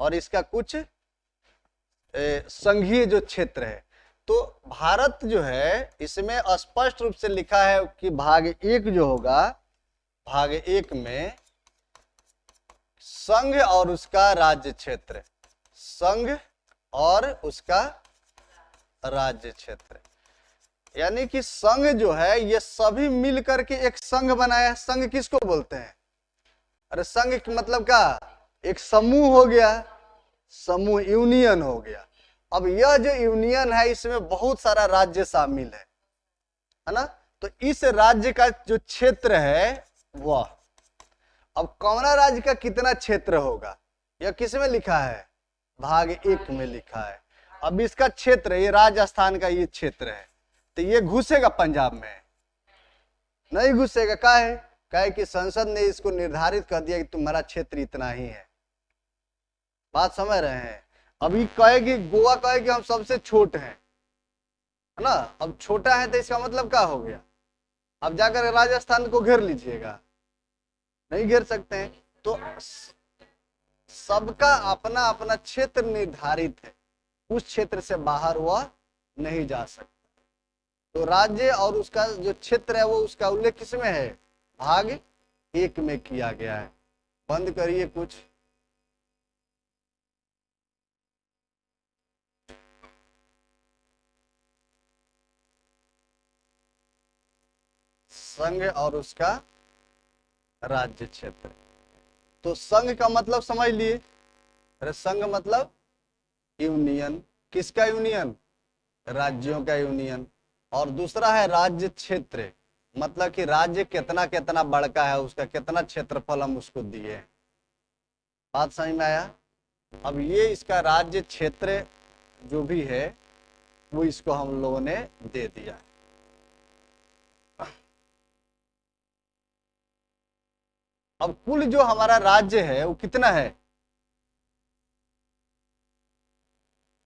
और इसका कुछ संघीय जो क्षेत्र है। तो भारत जो है इसमें स्पष्ट रूप से लिखा है कि भाग 1 जो होगा, भाग 1 में संघ और उसका राज्य क्षेत्र, संघ और उसका राज्य क्षेत्र, यानी कि संघ जो है ये सभी मिल करके एक संघ बनाया है। संघ किसको बोलते हैं? अरे संघ मतलब क्या? एक समूह हो गया, समूह, यूनियन हो गया। अब यह जो यूनियन है इसमें बहुत सारा राज्य शामिल है ना। तो इस राज्य का जो क्षेत्र है वह, अब कौना राज्य का कितना क्षेत्र होगा यह किस में लिखा है? भाग 1 में लिखा है। अब इसका क्षेत्र, ये राजस्थान का ये क्षेत्र है, तो ये घुसेगा पंजाब में? नहीं घुसेगा। काहे कि संसद ने इसको निर्धारित कर दिया कि तुम्हारा क्षेत्र इतना ही है। बात समझ रहे हैं? अभी कहेगी गोवा, कहेगी हम सबसे छोटे हैं, है ना। अब छोटा है तो इसका मतलब क्या हो गया? अब जाकर राजस्थान को घेर लीजिएगा, नहीं घेर सकते हैं। तो सबका अपना अपना क्षेत्र निर्धारित है, उस क्षेत्र से बाहर वह नहीं जा सकता। तो राज्य और उसका जो क्षेत्र है वो, उसका उल्लेख किसमें है? भाग 1 में किया गया है। बंद करिए कुछ। संघ और उसका राज्य क्षेत्र। तो संघ का मतलब समझ लिए? अरे संघ मतलब यूनियन। किसका यूनियन? राज्यों का यूनियन। और दूसरा है राज्य क्षेत्र, मतलब कि राज्य कितना कितना बड़का है, उसका कितना क्षेत्रफल हम उसको दिए। बात समझ में आया? अब ये इसका राज्य क्षेत्र जो भी है वो इसको हम लोगों ने दे दिया। अब कुल जो हमारा राज्य है वो कितना है?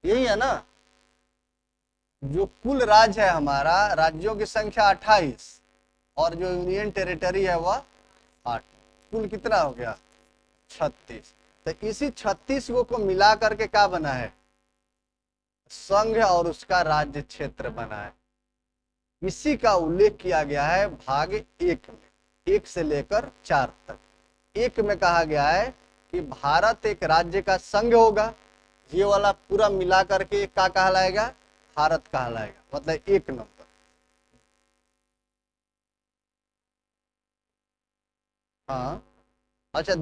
यही है ना। जो कुल राज्य है हमारा, राज्यों की संख्या 28 और जो यूनियन टेरिटरी है वह 8। कुल कितना हो गया? 36। तो इसी 36 को मिला करके क्या बना है? संघ और उसका राज्य क्षेत्र बना है। इसी का उल्लेख किया गया है भाग 1 में, 1 से लेकर 4 तक। 1 में कहा गया है कि भारत एक राज्य का संघ होगा। ये वाला पूरा मिला करके क्या कहलाएगा? भारत कहलाएगा, मतलब 1 नंबर। हाँ अच्छा।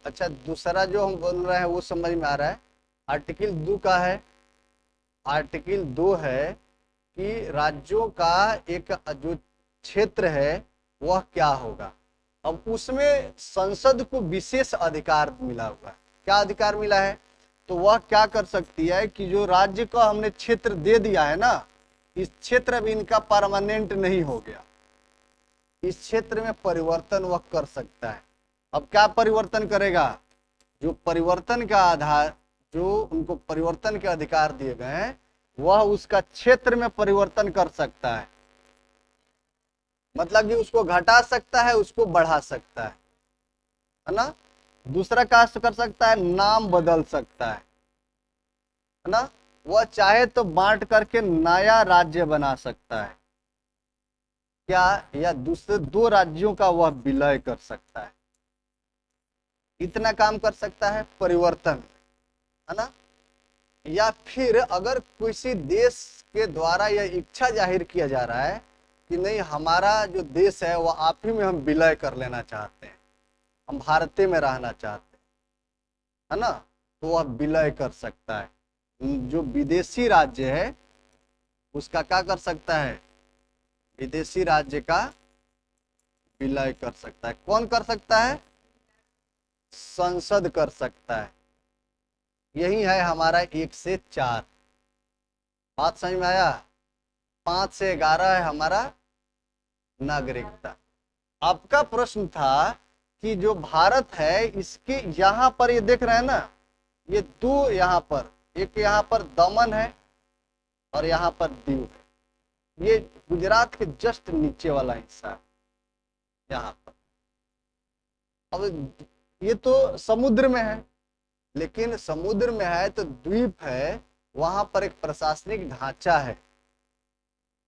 अच्छा, दूसरा जो हम बोल रहे हैं वो समझ में आ रहा है। आर्टिकल 2 का है, आर्टिकल 2 है कि राज्यों का एक जो क्षेत्र है वह क्या होगा। अब उसमें संसद को विशेष अधिकार मिला हुआ है। क्या अधिकार मिला है? तो वह क्या कर सकती है कि जो राज्य का हमने क्षेत्र दे दिया है ना, इस क्षेत्र अब इनका परमानेंट नहीं हो गया, इस क्षेत्र में परिवर्तन वह कर सकता है। अब क्या परिवर्तन करेगा? जो परिवर्तन का आधार, जो उनको परिवर्तन के अधिकार दिए गए हैं, वह उसका क्षेत्र में परिवर्तन कर सकता है। मतलब कि उसको घटा सकता है, उसको बढ़ा सकता है ना। दूसरा क्या कर सकता है? नाम बदल सकता है ना। वह चाहे तो बांट करके नया राज्य बना सकता है क्या, या दूसरे 2 राज्यों का वह विलय कर सकता है। इतना काम कर सकता है परिवर्तन, है ना। या फिर अगर किसी देश के द्वारा यह इच्छा जाहिर किया जा रहा है कि नहीं, हमारा जो देश है वह आप ही में हम विलय कर लेना चाहते हैं, हम भारत में रहना चाहते हैं, है ना, तो वह विलय कर सकता है। जो विदेशी राज्य है उसका क्या कर सकता है? विदेशी राज्य का विलय कर सकता है। कौन कर सकता है? संसद कर सकता है। यही है हमारा 1 से 4। बात समझ में आया? 5 से 11 है हमारा नागरिकता। आपका प्रश्न था कि जो भारत है इसके यहाँ पर, ये देख रहे हैं ना, ये 2 यहाँ पर, एक यहाँ पर दमन है और यहाँ पर दीव है। ये गुजरात के जस्ट नीचे वाला हिस्सा है यहाँ पर। अब ये तो समुद्र में है, लेकिन समुद्र में है तो द्वीप है, वहां पर एक प्रशासनिक ढांचा है।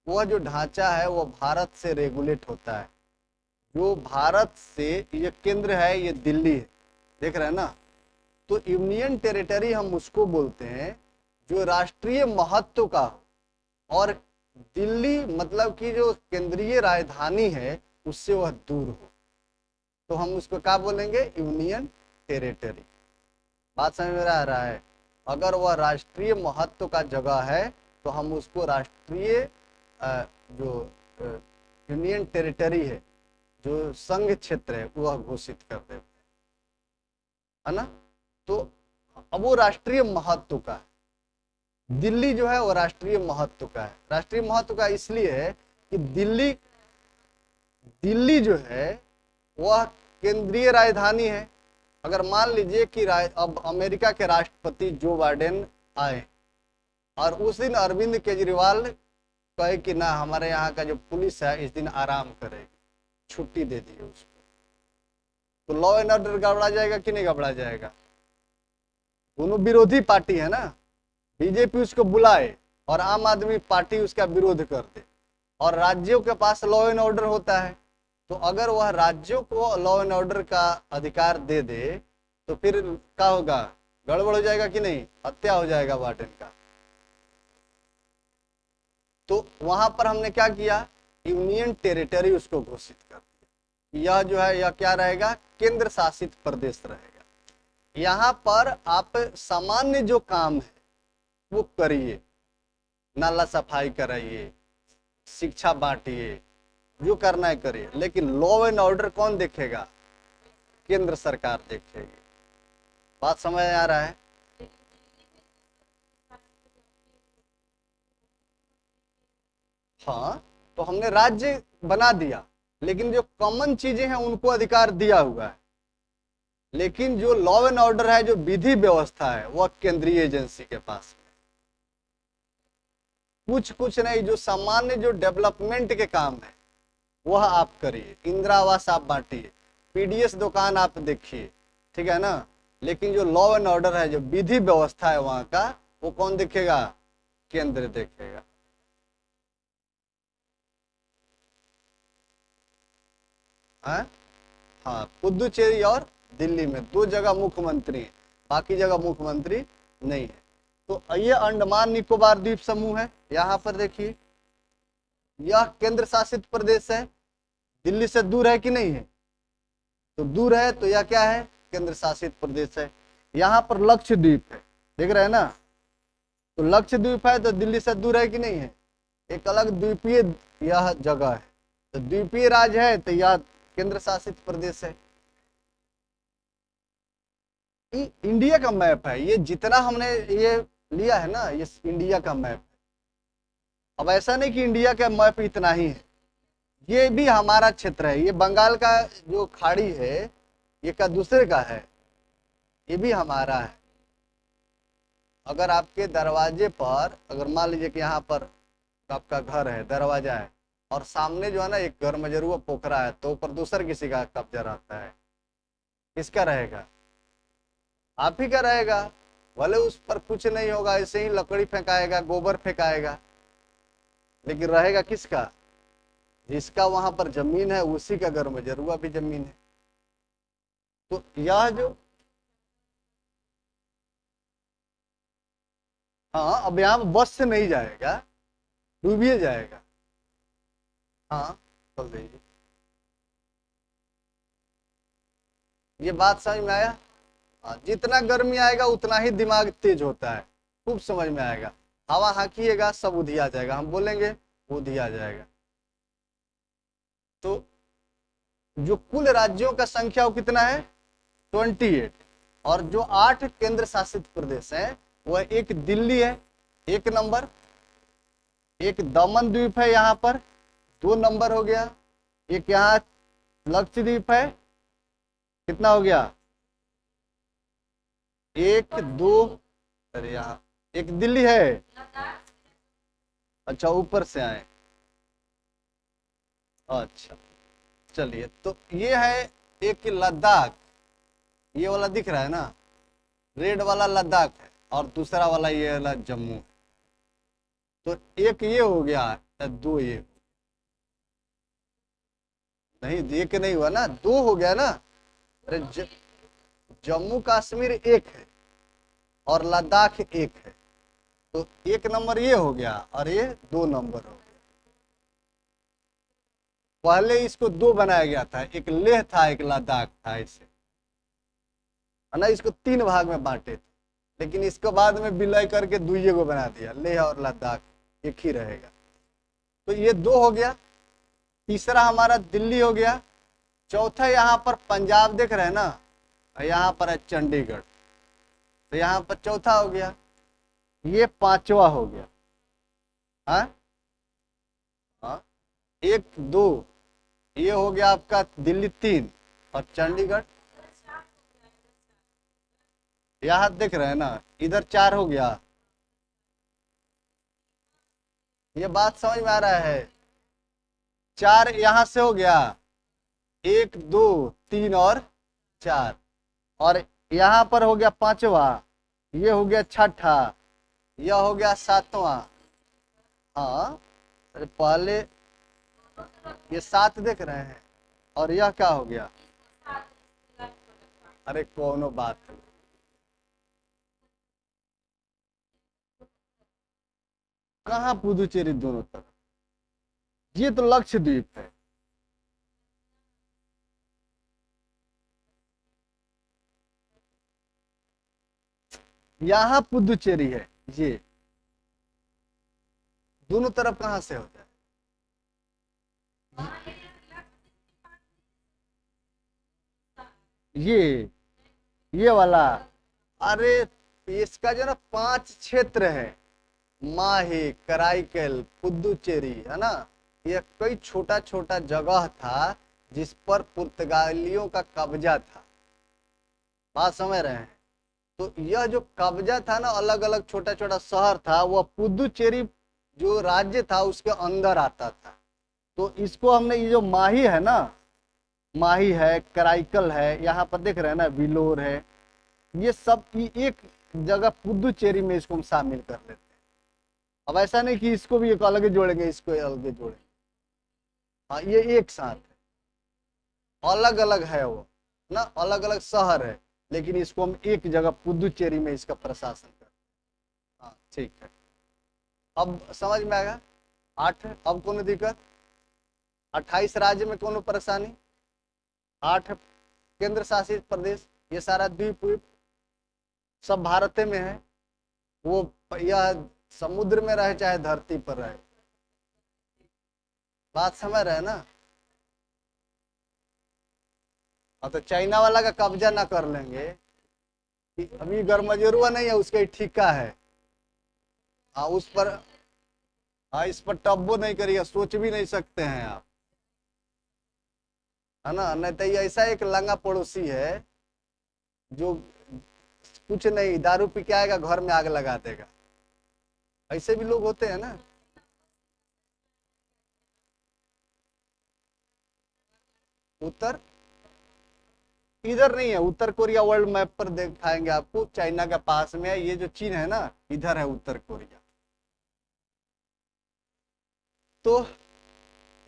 वह जो ढांचा है वो भारत से रेगुलेट होता है। जो भारत से, ये केंद्र है, ये दिल्ली है, देख रहे हैं ना। तो यूनियन टेरिटरी हम उसको बोलते हैं जो राष्ट्रीय महत्व का हो, और दिल्ली मतलब कि जो केंद्रीय राजधानी है उससे वह दूर हो, तो हम उसको क्या बोलेंगे, यूनियन टेरिटरी। बात समझ में आ रहा है। अगर वह राष्ट्रीय महत्व का जगह है तो हम उसको राष्ट्रीय जो यूनियन टेरिटरी है, जो संघ क्षेत्र है, वह घोषित कर देते है ना। तो अब वो राष्ट्रीय महत्व का है। दिल्ली जो है वो राष्ट्रीय महत्व का है। राष्ट्रीय महत्व का इसलिए है कि दिल्ली जो है वह केंद्रीय राजधानी है। अगर मान लीजिए कि अब अमेरिका के राष्ट्रपति जो बाइडेन आए और उस दिन अरविंद केजरीवाल कहे कि ना, हमारे यहाँ का जो पुलिस है इस दिन आराम करेगी, छुट्टी दे दी उसको, तो लॉ एंड ऑर्डर गड़बड़ा जाएगा कि नहीं गड़बड़ा जाएगा। दोनों विरोधी पार्टी है ना, बीजेपी उसको बुलाए और आम आदमी पार्टी उसका विरोध कर दे, और राज्यों के पास लॉ एंड ऑर्डर होता है, तो अगर वह राज्यों को लॉ एंड ऑर्डर का अधिकार दे दे तो फिर क्या होगा, गड़बड़ हो जाएगा कि नहीं, हत्या हो जाएगा बाइडेन का। तो वहां पर हमने क्या किया, यूनियन टेरिटरी उसको घोषित कर दिया। यह जो है यह क्या रहेगा, केंद्र शासित प्रदेश रहेगा। यहाँ पर आप सामान्य जो काम है वो करिए, नाला सफाई कराइए, शिक्षा बांटिए, जो करना है करिए, लेकिन लॉ एंड ऑर्डर कौन देखेगा, केंद्र सरकार देखेगी। बात समझ आ रहा है। हाँ, तो हमने राज्य बना दिया, लेकिन जो कॉमन चीजें हैं उनको अधिकार दिया हुआ है, लेकिन जो लॉ एंड ऑर्डर है, जो विधि व्यवस्था है, वह केंद्रीय एजेंसी के पास है। कुछ नहीं, जो सामान्य जो डेवलपमेंट के काम है वह आप करिए, इंदिरा आवास आप बांटिए, पीडीएस दुकान आप देखिए, ठीक है ना। लेकिन जो लॉ एंड ऑर्डर है, जो विधि व्यवस्था है वहां का, वो कौन देखेगा, केंद्र देखेगा। हाँ, पुदुचेरी और दिल्ली में दो जगह मुख्यमंत्री है, बाकी जगह मुख्यमंत्री नहीं है। तो ये अंडमान निकोबार द्वीप समूह है। यहाँ पर देखिए, यह केंद्र शासित प्रदेश है, दिल्ली से दूर है कि नहीं है, तो दूर है, तो यह क्या है, केंद्र शासित प्रदेश है। यहाँ पर लक्षद्वीप है, देख रहे हैं ना, तो लक्षद्वीप है तो दिल्ली से दूर है कि नहीं है, एक अलग द्वीपीय यह जगह है, तो द्वीपीय राज्य है, तो यह केंद्र शासित प्रदेश है। इंडिया का मैप है ये, जितना हमने ये लिया है ना, ये इंडिया का मैप। अब ऐसा नहीं कि इंडिया का मैप इतना ही है, ये भी हमारा क्षेत्र है। ये बंगाल का जो खाड़ी है ये का दूसरे का है, ये भी हमारा है। अगर आपके दरवाजे पर, अगर मान लीजिए कि यहाँ पर आपका घर है, दरवाजा है, और सामने जो है ना एक घर मजरूआ पोखरा है, तो ऊपर दूसर किसी का कब्जा रहता है, किसका रहेगा, आप ही का रहेगा। भले उस पर कुछ नहीं होगा, ऐसे ही लकड़ी फेंकाएगा, गोबर फेंकाएगा, लेकिन रहेगा किसका, जिसका वहां पर जमीन है उसी का घर मजरूआ भी जमीन है। तो यह जो, हाँ, अब यहाँ बस से नहीं जाएगा, डूबिए जाएगा। हाँ, बोल दीजिए, ये बात समझ में आया। हाँ, जितना गर्मी आएगा उतना ही दिमाग तेज होता है, खूब समझ में आएगा। हवा हाँकीएगा सब उधिया जाएगा, हम बोलेंगे उधिया जाएगा। तो जो कुल राज्यों का संख्या वो कितना है, 28, और जो 8 केंद्र शासित प्रदेश हैं वह एक दिल्ली है 1 नंबर, एक दमन द्वीप है यहाँ पर 2 नंबर हो गया, एक यहाँ लक्षद्वीप है, कितना हो गया 1 2, अरे यहाँ एक दिल्ली है, अच्छा ऊपर से आए, अच्छा चलिए। तो ये है एक लद्दाख, ये वाला दिख रहा है ना, रेड वाला लद्दाख है, और दूसरा वाला ये वाला जम्मू। तो एक ये हो गया, दो ये नहीं, एक नहीं हुआ ना, दो हो गया ना। अरे जम्मू कश्मीर एक है और लद्दाख एक है, तो एक नंबर ये हो गया और ये दो नंबर हो गया। पहले इसको दो बनाया गया था, एक लेह था एक लद्दाख था, ऐसे है ना, इसको तीन भाग में बांटे थे, लेकिन इसके बाद में विलय करके दुइये को बना दिया, लेह और लद्दाख एक ही रहेगा। तो ये दो हो गया, तीसरा हमारा दिल्ली हो गया, चौथा यहाँ पर पंजाब देख रहे हैं ना, यहाँ पर है चंडीगढ़, तो यहाँ पर चौथा हो गया, ये पांचवा हो गया। हाँ हाँ, एक दो, ये हो गया आपका दिल्ली तीन, और चंडीगढ़ यहाँ देख रहे हैं ना, इधर चार हो गया। ये बात समझ में आ रहा है, चार यहां से हो गया, एक दो तीन और चार, और यहाँ पर हो गया पांचवा, ये हो गया छठा, यह हो गया सातवां। हाँ अरे पहले ये सात देख रहे हैं, और यह क्या हो गया, अरे कोनो बात नहीं। कहाँ पुदुचेरी दोनों तरफ, ये तो लक्षद्वीप है। यहाँ पुदुचेरी है, ये दोनों तरफ कहां से हो जाए, ये वाला, अरे इसका जो ना पांच क्षेत्र है, माहे, कराईकल, पुदुचेरी, है ना, ये कई छोटा छोटा जगह था जिस पर पुर्तगालियों का कब्जा था। बात समझ रहे हैं? तो यह जो कब्जा था ना, अलग अलग छोटा छोटा शहर था, वह पुदुचेरी जो राज्य था उसके अंदर आता था। तो इसको हमने, ये जो माही है ना, माही है, कराईकल है, यहाँ पर देख रहे हैं ना, विलोर है, ये सब एक जगह पुदुचेरी में इसको हम शामिल कर लेते हैं। अब ऐसा नहीं कि इसको भी एक अलग जोड़ेंगे, इसको अलग जोड़ेंगे, हाँ ये एक साथ है, अलग अलग है वो ना, अलग अलग शहर है, लेकिन इसको हम एक जगह पुदुचेरी में इसका प्रशासन करते हैं। हाँ ठीक है, अब समझ में आएगा। आठ, अब कौन दिक्कत, 28 राज्य में कौन परेशानी, 8 केंद्र शासित प्रदेश, ये सारा द्वीप वीप सब भारत में है, वो यह समुद्र में रहे चाहे धरती पर रहे। बात समझ रहे हैं ना? हाँ तो चाइना वाला का कब्जा ना कर लेंगे, अभी गरमजरुआ नहीं है, उसके ठिका है, हाँ उस पर, हाँ इस पर टब्बो नहीं करिएगा, सोच भी नहीं सकते हैं आप, है ना। नहीं तो ये ऐसा एक लंगा पड़ोसी है जो कुछ नहीं, दारू पी के आएगा घर में आग लगा देगा, ऐसे भी लोग होते हैं ना। उत्तर इधर नहीं है, उत्तर कोरिया वर्ल्ड मैप पर दिखाएंगे आपको, चाइना के पास में है, ये जो चीन है ना, इधर है उत्तर कोरिया। तो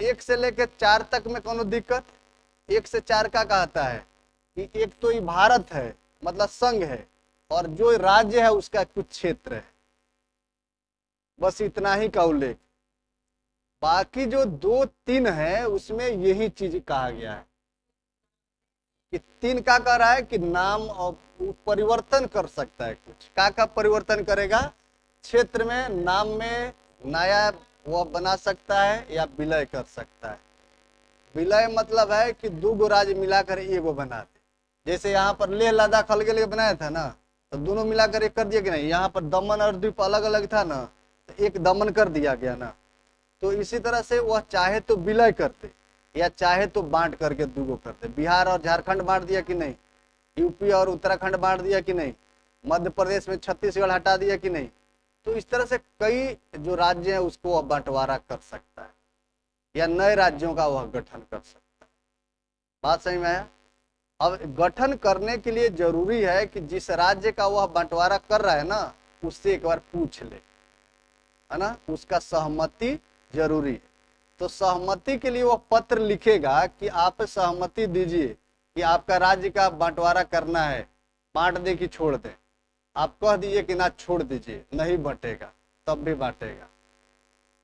1 से लेकर 4 तक में कोनो दिक्कत, 1 से 4 का कहता है कि एक तो ये भारत है, मतलब संघ है, और जो राज्य है उसका कुछ क्षेत्र है, बस इतना ही का उल्लेख। बाकी जो 2 3 है उसमें यही चीज कहा गया है कि 3 का कह रहा है कि नाम और परिवर्तन कर सकता है, कुछ का परिवर्तन करेगा, क्षेत्र में, नाम में नया वो बना सकता है या विलय कर सकता है। विलय मतलब है कि 2 गो राज्य मिलाकर एगो बना दे, जैसे यहाँ पर लेह लद्दाख अलग अलग बनाया था ना, तो दोनों मिलाकर एक कर दिया कि नहीं, यहाँ पर दमन और द्वीप अलग अलग था ना, तो एक दमन कर दिया गया ना। तो इसी तरह से वह चाहे तो विलय करते या चाहे तो बांट करके 2 गो करते। बिहार और झारखंड बांट दिया कि नहीं, यूपी और उत्तराखंड बांट दिया कि नहीं, मध्य प्रदेश में छत्तीसगढ़ हटा दिया कि नहीं, तो इस तरह से कई जो राज्य है उसको वह बंटवारा कर सकता है या नए राज्यों का वह गठन कर सकता है। बात सही में है। अब गठन करने के लिए जरूरी है कि जिस राज्य का वह बंटवारा कर रहा है ना, उससे एक बार पूछ ले, है ना, उसका सहमति जरूरी है। तो सहमति के लिए वो पत्र लिखेगा कि आप सहमति दीजिए कि आपका राज्य का बंटवारा करना है, बांट दे कि छोड़ दे। आप कह दीजिए कि ना छोड़ दीजिए, नहीं बांटेगा, तब भी बांटेगा।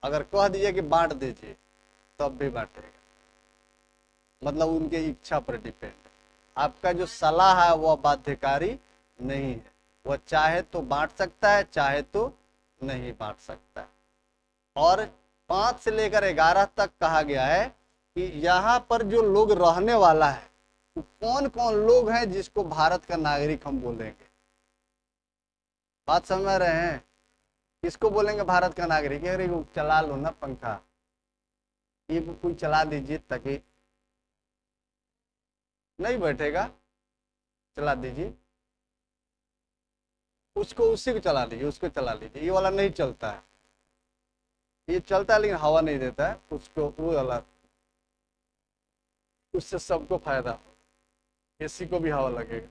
अगर कह दीजिए कि बांट दीजिए, तब भी बांटेगा। मतलब उनकी इच्छा पर डिपेंड है। आपका जो सलाह है वह बाध्यकारी नहीं है, वह चाहे तो बांट सकता है, चाहे तो नहीं बांट सकता है। और 5 से लेकर 11 तक कहा गया है कि यहाँ पर जो लोग रहने वाला है, तो कौन कौन लोग हैं जिसको भारत का नागरिक हम बोलेंगे। बात समझ रहे हैं? किसको बोलेंगे भारत का नागरिक? अरे चला लो ना पंखा, ये कोई चला दीजिए ताकि नहीं बैठेगा, चला दीजिए उसको, उसी को चला लीजिए, उसको चला लीजिए। ये वाला नहीं चलता है, ये चलता है लेकिन हवा नहीं देता है, उसको वो वाला, उससे सबको फायदा हो, एसी को भी हवा लगेगा।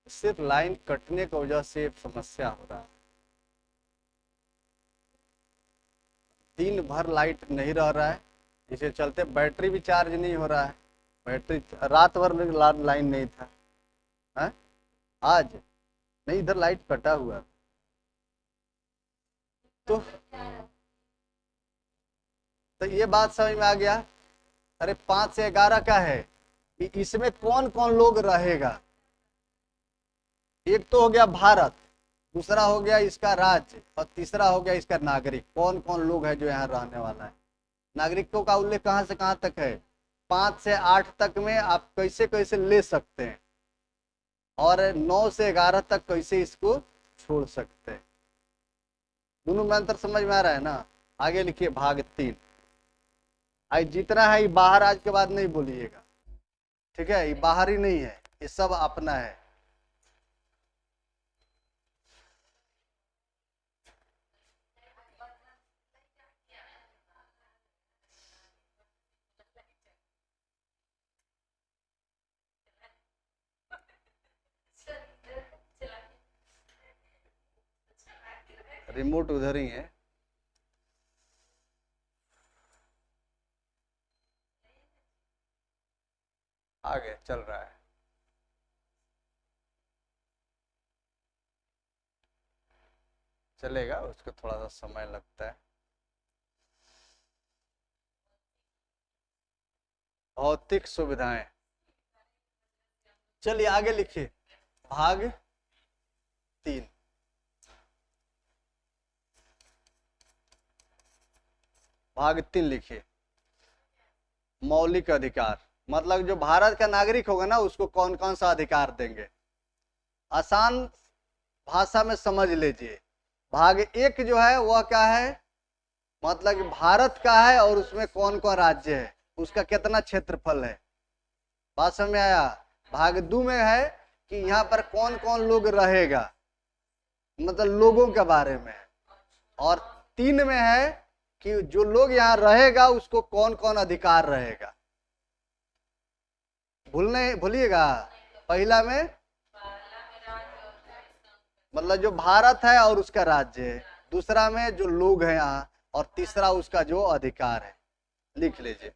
सिर्फ लाइन कटने की वजह से समस्या हो रहा है। दिन भर लाइट नहीं रह रहा है, जिसके चलते बैटरी भी चार्ज नहीं हो रहा है। बैटरी रात भर में लाइन नहीं था है? आज नहीं, इधर लाइट कटा हुआ। तो ये बात समझ में आ गया। अरे 5 से 11 का है कि इसमें कौन कौन लोग रहेगा। एक तो हो गया भारत, दूसरा हो गया इसका राज्य, और तीसरा हो गया इसका नागरिक। कौन कौन लोग है जो यहाँ रहने वाला है। नागरिकों का उल्लेख कहाँ से कहाँ तक है? 5 से 8 तक में आप कैसे कैसे ले सकते हैं, और 9 से 11 तक कैसे इसको छोड़ सकते हैं। दोनों में अंतर समझ में आ रहा है ना? आगे लिखिए भाग 3। आज जितना है ये बाहर आज के बाद नहीं बोलिएगा, ठीक है? ये बाहर ही नहीं है, ये सब अपना है। रिमोट उधर ही है। आगे चल रहा है। चलेगा, उसको थोड़ा सा समय लगता है। भौतिक सुविधाएं। चलिए आगे लिखिए भाग 3। भाग 3 लिखिए मौलिक अधिकार। मतलब जो भारत का नागरिक होगा ना, उसको कौन कौन सा अधिकार देंगे। आसान भाषा में समझ लीजिए। भाग 1 जो है वह क्या है, मतलब कि भारत का है और उसमें कौन कौन राज्य है, उसका कितना क्षेत्रफल है। बात समझ में आया? भाग 2 में है कि यहाँ पर कौन कौन लोग रहेगा, मतलब लोगों के बारे में। और 3 में है कि जो लोग यहाँ रहेगा उसको कौन कौन अधिकार रहेगा। भूलिएगा। पहला में मतलब जो भारत है और उसका राज्य है, दूसरा में जो लोग हैं यहाँ, और तीसरा उसका जो अधिकार है। लिख लीजिए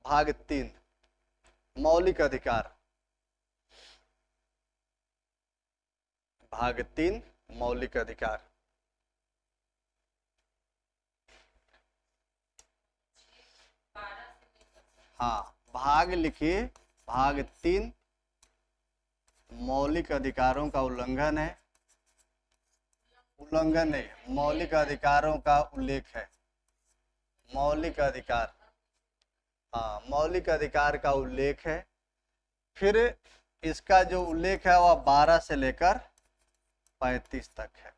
भाग 3 मौलिक अधिकार। भाग 3 मौलिक अधिकार। हाँ, भाग लिखिए भाग 3 मौलिक अधिकारों का उल्लंघन है। उल्लंघन नहीं, मौलिक अधिकारों का उल्लेख है। मौलिक अधिकार, हाँ, मौलिक अधिकार का उल्लेख है। फिर इसका जो उल्लेख है वह 12 से लेकर 35 तक है।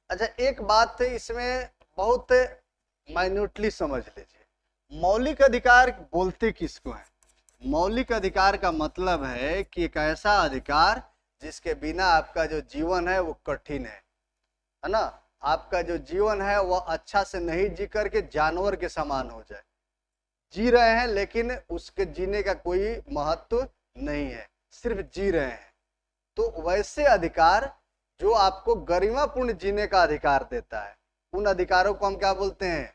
अच्छा, एक बात इसमें बहुत माइन्यूटली समझ लीजिए। मौलिक अधिकार बोलते किसको है? मौलिक अधिकार का मतलब है कि एक ऐसा अधिकार जिसके बिना आपका जो जीवन है वो कठिन है ना। आपका जो जीवन है वह अच्छा से नहीं जी करके जानवर के समान हो जाए। जी रहे हैं लेकिन उसके जीने का कोई महत्व नहीं है, सिर्फ जी रहे हैं। तो वैसे अधिकार जो आपको गरिमापूर्ण जीने का अधिकार देता है, उन अधिकारों को हम क्या बोलते हैं?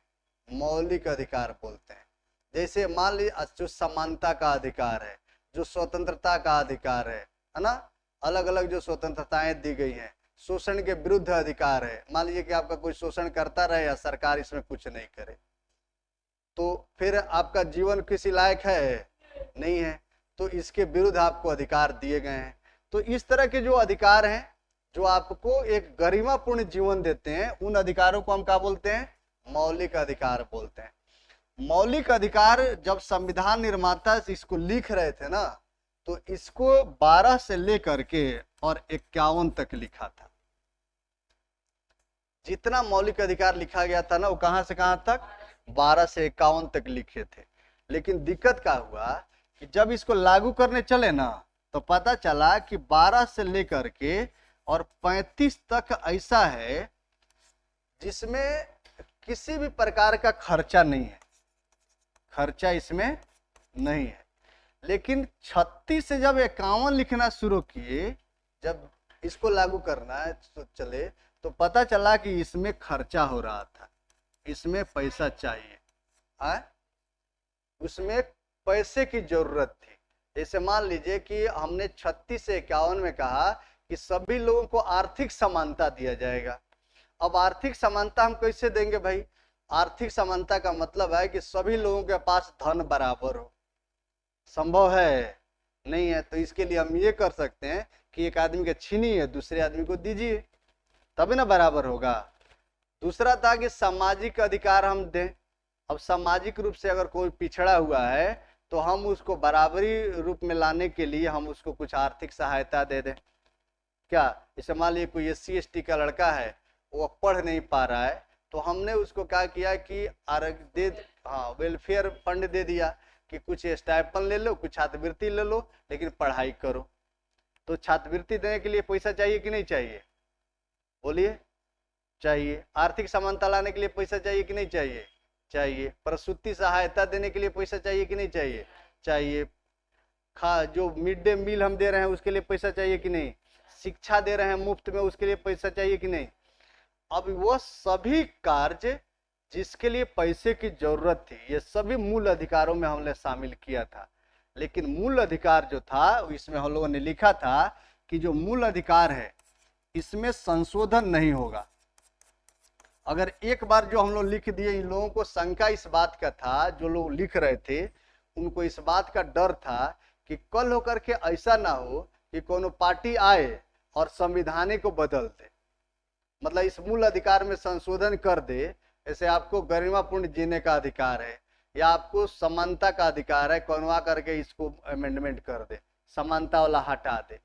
मौलिक अधिकार बोलते हैं। जैसे मान लीजिए जो समानता का अधिकार है, जो स्वतंत्रता का अधिकार है ना, अलग अलग जो स्वतंत्रताएं दी गई हैं, शोषण के विरुद्ध अधिकार है। मान लीजिए कि आपका कोई शोषण करता रहे या सरकार इसमें कुछ नहीं करे, तो फिर आपका जीवन किसी लायक है? नहीं है। तो इसके विरुद्ध आपको अधिकार दिए गए हैं। तो इस तरह के जो अधिकार हैं जो आपको एक गरिमापूर्ण जीवन देते हैं, उन अधिकारों को हम क्या बोलते हैं? मौलिक अधिकार बोलते हैं। मौलिक अधिकार जब संविधान निर्माता इसको लिख रहे थे ना, तो इसको 12 से लेकर के और 51 तक लिखा था। जितना मौलिक अधिकार लिखा गया था ना, वो कहां से कहां तक? 12 से 51 तक लिखे थे। लेकिन दिक्कत क्या हुआ कि जब इसको लागू करने चले ना, तो पता चला कि 12 से लेकर के और 35 तक ऐसा है जिसमें किसी भी प्रकार का खर्चा नहीं है, खर्चा इसमें नहीं है। लेकिन 36 से जब 51 लिखना शुरू किए, जब इसको लागू करना तो चले, तो पता चला कि इसमें खर्चा हो रहा था, इसमें पैसा चाहिए, उसमें पैसे की जरूरत थी। जैसे मान लीजिए कि हमने 36 से 51 में कहा कि सभी लोगों को आर्थिक समानता दिया जाएगा। अब आर्थिक समानता हम कैसे देंगे भाई? आर्थिक समानता का मतलब है कि सभी लोगों के पास धन बराबर हो। संभव है? नहीं है। तो इसके लिए हम ये कर सकते हैं कि एक आदमी के छीनिए, दूसरे आदमी को दीजिए, तभी ना बराबर होगा। दूसरा था कि सामाजिक अधिकार हम दें। अब सामाजिक रूप से अगर कोई पिछड़ा हुआ है तो हम उसको बराबरी रूप में लाने के लिए हम उसको कुछ आर्थिक सहायता दे दें। क्या? जैसे मान लीजिए कोई SC ST का लड़का है, वो पढ़ नहीं पा रहा है, तो हमने उसको क्या किया कि वेलफेयर फंड दे दिया कि कुछ स्टाइपेंड ले लो, कुछ छात्रवृत्ति ले लो, लेकिन पढ़ाई करो। तो छात्रवृत्ति देने के लिए पैसा चाहिए कि नहीं चाहिए? बोलिए। चाहिए। आर्थिक समानता लाने के लिए पैसा चाहिए कि नहीं चाहिए? चाहिए। प्रसूति सहायता देने के लिए पैसा चाहिए कि नहीं चाहिए? चाहिए। जो मिड डे मील हम दे रहे हैं उसके लिए पैसा चाहिए कि नहीं? शिक्षा दे रहे हैं मुफ्त में, उसके लिए पैसा चाहिए कि नहीं? अब वो सभी कार्य जिसके लिए पैसे की जरूरत थी, ये सभी मूल अधिकारों में हमने शामिल किया था। लेकिन मूल अधिकार जो था, इसमें हम लोगों ने लिखा था कि जो मूल अधिकार है इसमें संशोधन नहीं होगा। अगर एक बार जो हम लोग लिख दिए, इन लोगों को शंका इस बात का था, जो लोग लिख रहे थे उनको इस बात का डर था कि कल होकर के ऐसा ना हो कि कोनो पार्टी आए और संविधान को बदल दे, मतलब इस मूल अधिकार में संशोधन कर दे। ऐसे आपको गरिमापूर्ण जीने का अधिकार है या आपको समानता का अधिकार है, कौनवा करके इसको अमेंडमेंट कर दे, समानता वाला हटा दे,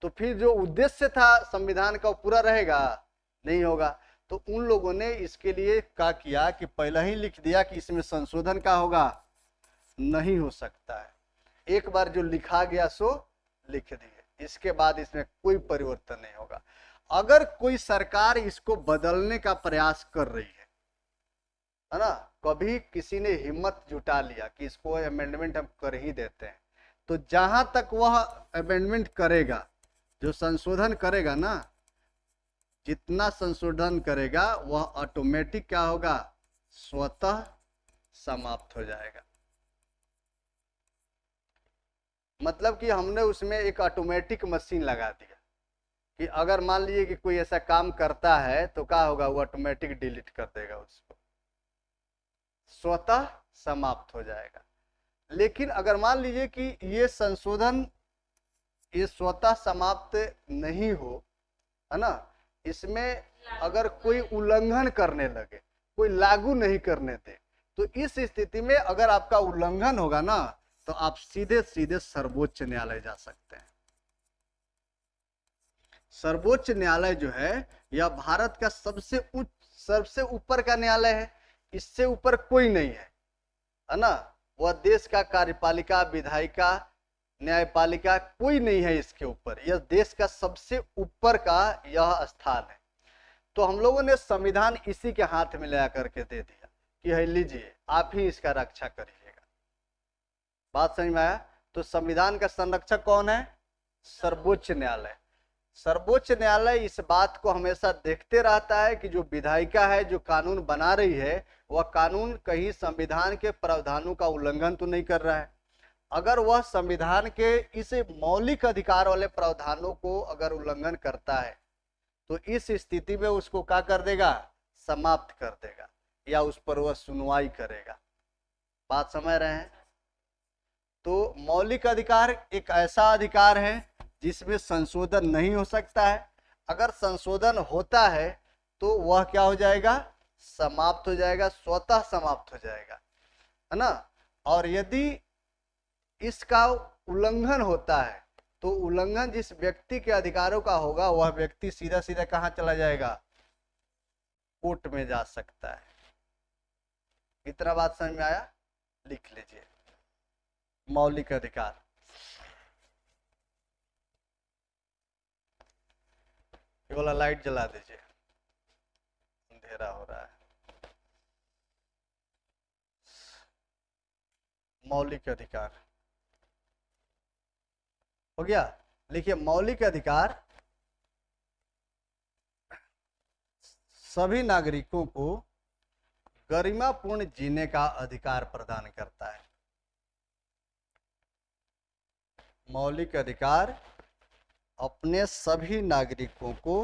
तो फिर जो उद्देश्य था संविधान का वो पूरा रहेगा? नहीं होगा। तो उन लोगों ने इसके लिए क्या किया कि पहले ही लिख दिया कि इसमें संशोधन का होगा, नहीं हो सकता है। एक बार जो लिखा गया सो लिख दिए, इसके बाद इसमें कोई परिवर्तन नहीं होगा। अगर कोई सरकार इसको बदलने का प्रयास कर रही है ना, कभी किसी ने हिम्मत जुटा लिया कि इसको अमेंडमेंट हम कर ही देते हैं, तो जहां तक वह अमेंडमेंट करेगा, जो संशोधन करेगा ना, जितना संशोधन करेगा वह ऑटोमेटिक क्या होगा? स्वतः समाप्त हो जाएगा। मतलब कि हमने उसमें एक ऑटोमेटिक मशीन लगा दिया कि अगर मान लीजिए कि कोई ऐसा काम करता है तो क्या होगा? वो ऑटोमेटिक डिलीट कर देगा, उसको स्वतः समाप्त हो जाएगा। लेकिन अगर मान लीजिए कि ये संशोधन ये स्वतः समाप्त नहीं हो, है ना, इसमें अगर कोई उल्लंघन करने लगे, कोई लागू नहीं करने दे, तो इस स्थिति में अगर आपका उल्लंघन होगा ना, तो आप सीधे सीधे सर्वोच्च न्यायालय जा सकते हैं। सर्वोच्च न्यायालय जो है यह भारत का सबसे ऊपर का न्यायालय है। इससे ऊपर कोई नहीं है ना। वह देश का कार्यपालिका, विधायिका, न्यायपालिका कोई नहीं है इसके ऊपर। यह देश का सबसे ऊपर का यह स्थान है। तो हम लोगों ने संविधान इसी के हाथ में लगा करके दे दिया कि है लीजिए आप ही इसका रक्षा करिएगा। बात समझ में आया। तो संविधान का संरक्षक कौन है? सर्वोच्च न्यायालय। सर्वोच्च न्यायालय इस बात को हमेशा देखते रहता है कि जो विधायिका है, जो कानून बना रही है, वह कानून कहीं संविधान के प्रावधानों का उल्लंघन तो नहीं कर रहा है। अगर वह संविधान के इस मौलिक अधिकार वाले प्रावधानों को अगर उल्लंघन करता है तो इस स्थिति में उसको क्या कर देगा? समाप्त कर देगा, या उस पर वह सुनवाई करेगा। बात समझ रहे हैं। तो मौलिक अधिकार एक ऐसा अधिकार है जिसमें संशोधन नहीं हो सकता है। अगर संशोधन होता है तो वह क्या हो जाएगा? समाप्त हो जाएगा, स्वतः समाप्त हो जाएगा, है ना। और यदि इसका उल्लंघन होता है तो उल्लंघन जिस व्यक्ति के अधिकारों का होगा वह व्यक्ति सीधा सीधा कहां चला जाएगा? कोर्ट में जा सकता है। इतना बात समझ में आया? लिख लीजिए मौलिक अधिकार। ये वाला लाइट जला दीजिए, अंधेरा हो रहा है। मौलिक अधिकार हो गया। लिखिए मौलिक अधिकार सभी नागरिकों को गरिमापूर्ण जीने का अधिकार प्रदान करता है। मौलिक अधिकार अपने सभी नागरिकों को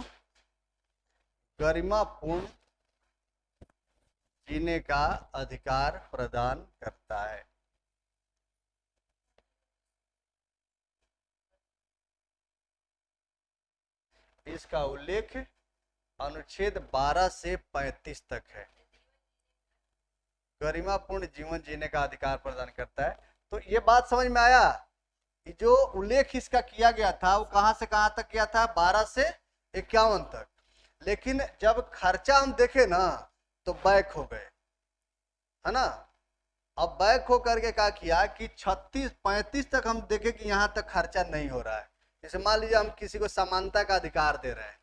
गरिमापूर्ण जीने का अधिकार प्रदान करता है। इसका उल्लेख अनुच्छेद 12 से 35 तक है। गरिमापूर्ण जीवन जीने का अधिकार प्रदान करता है। तो ये बात समझ में आया? जो उल्लेख इसका किया गया था वो कहां से कहां तक किया था? 12 से 51 तक। लेकिन जब खर्चा हम देखे ना तो बैक हो गए, है ना। अब बैक हो करके क्या किया कि 36-35 तक हम देखे कि यहाँ तक खर्चा नहीं हो रहा है। जैसे मान लीजिए हम किसी को समानता का अधिकार दे रहे हैं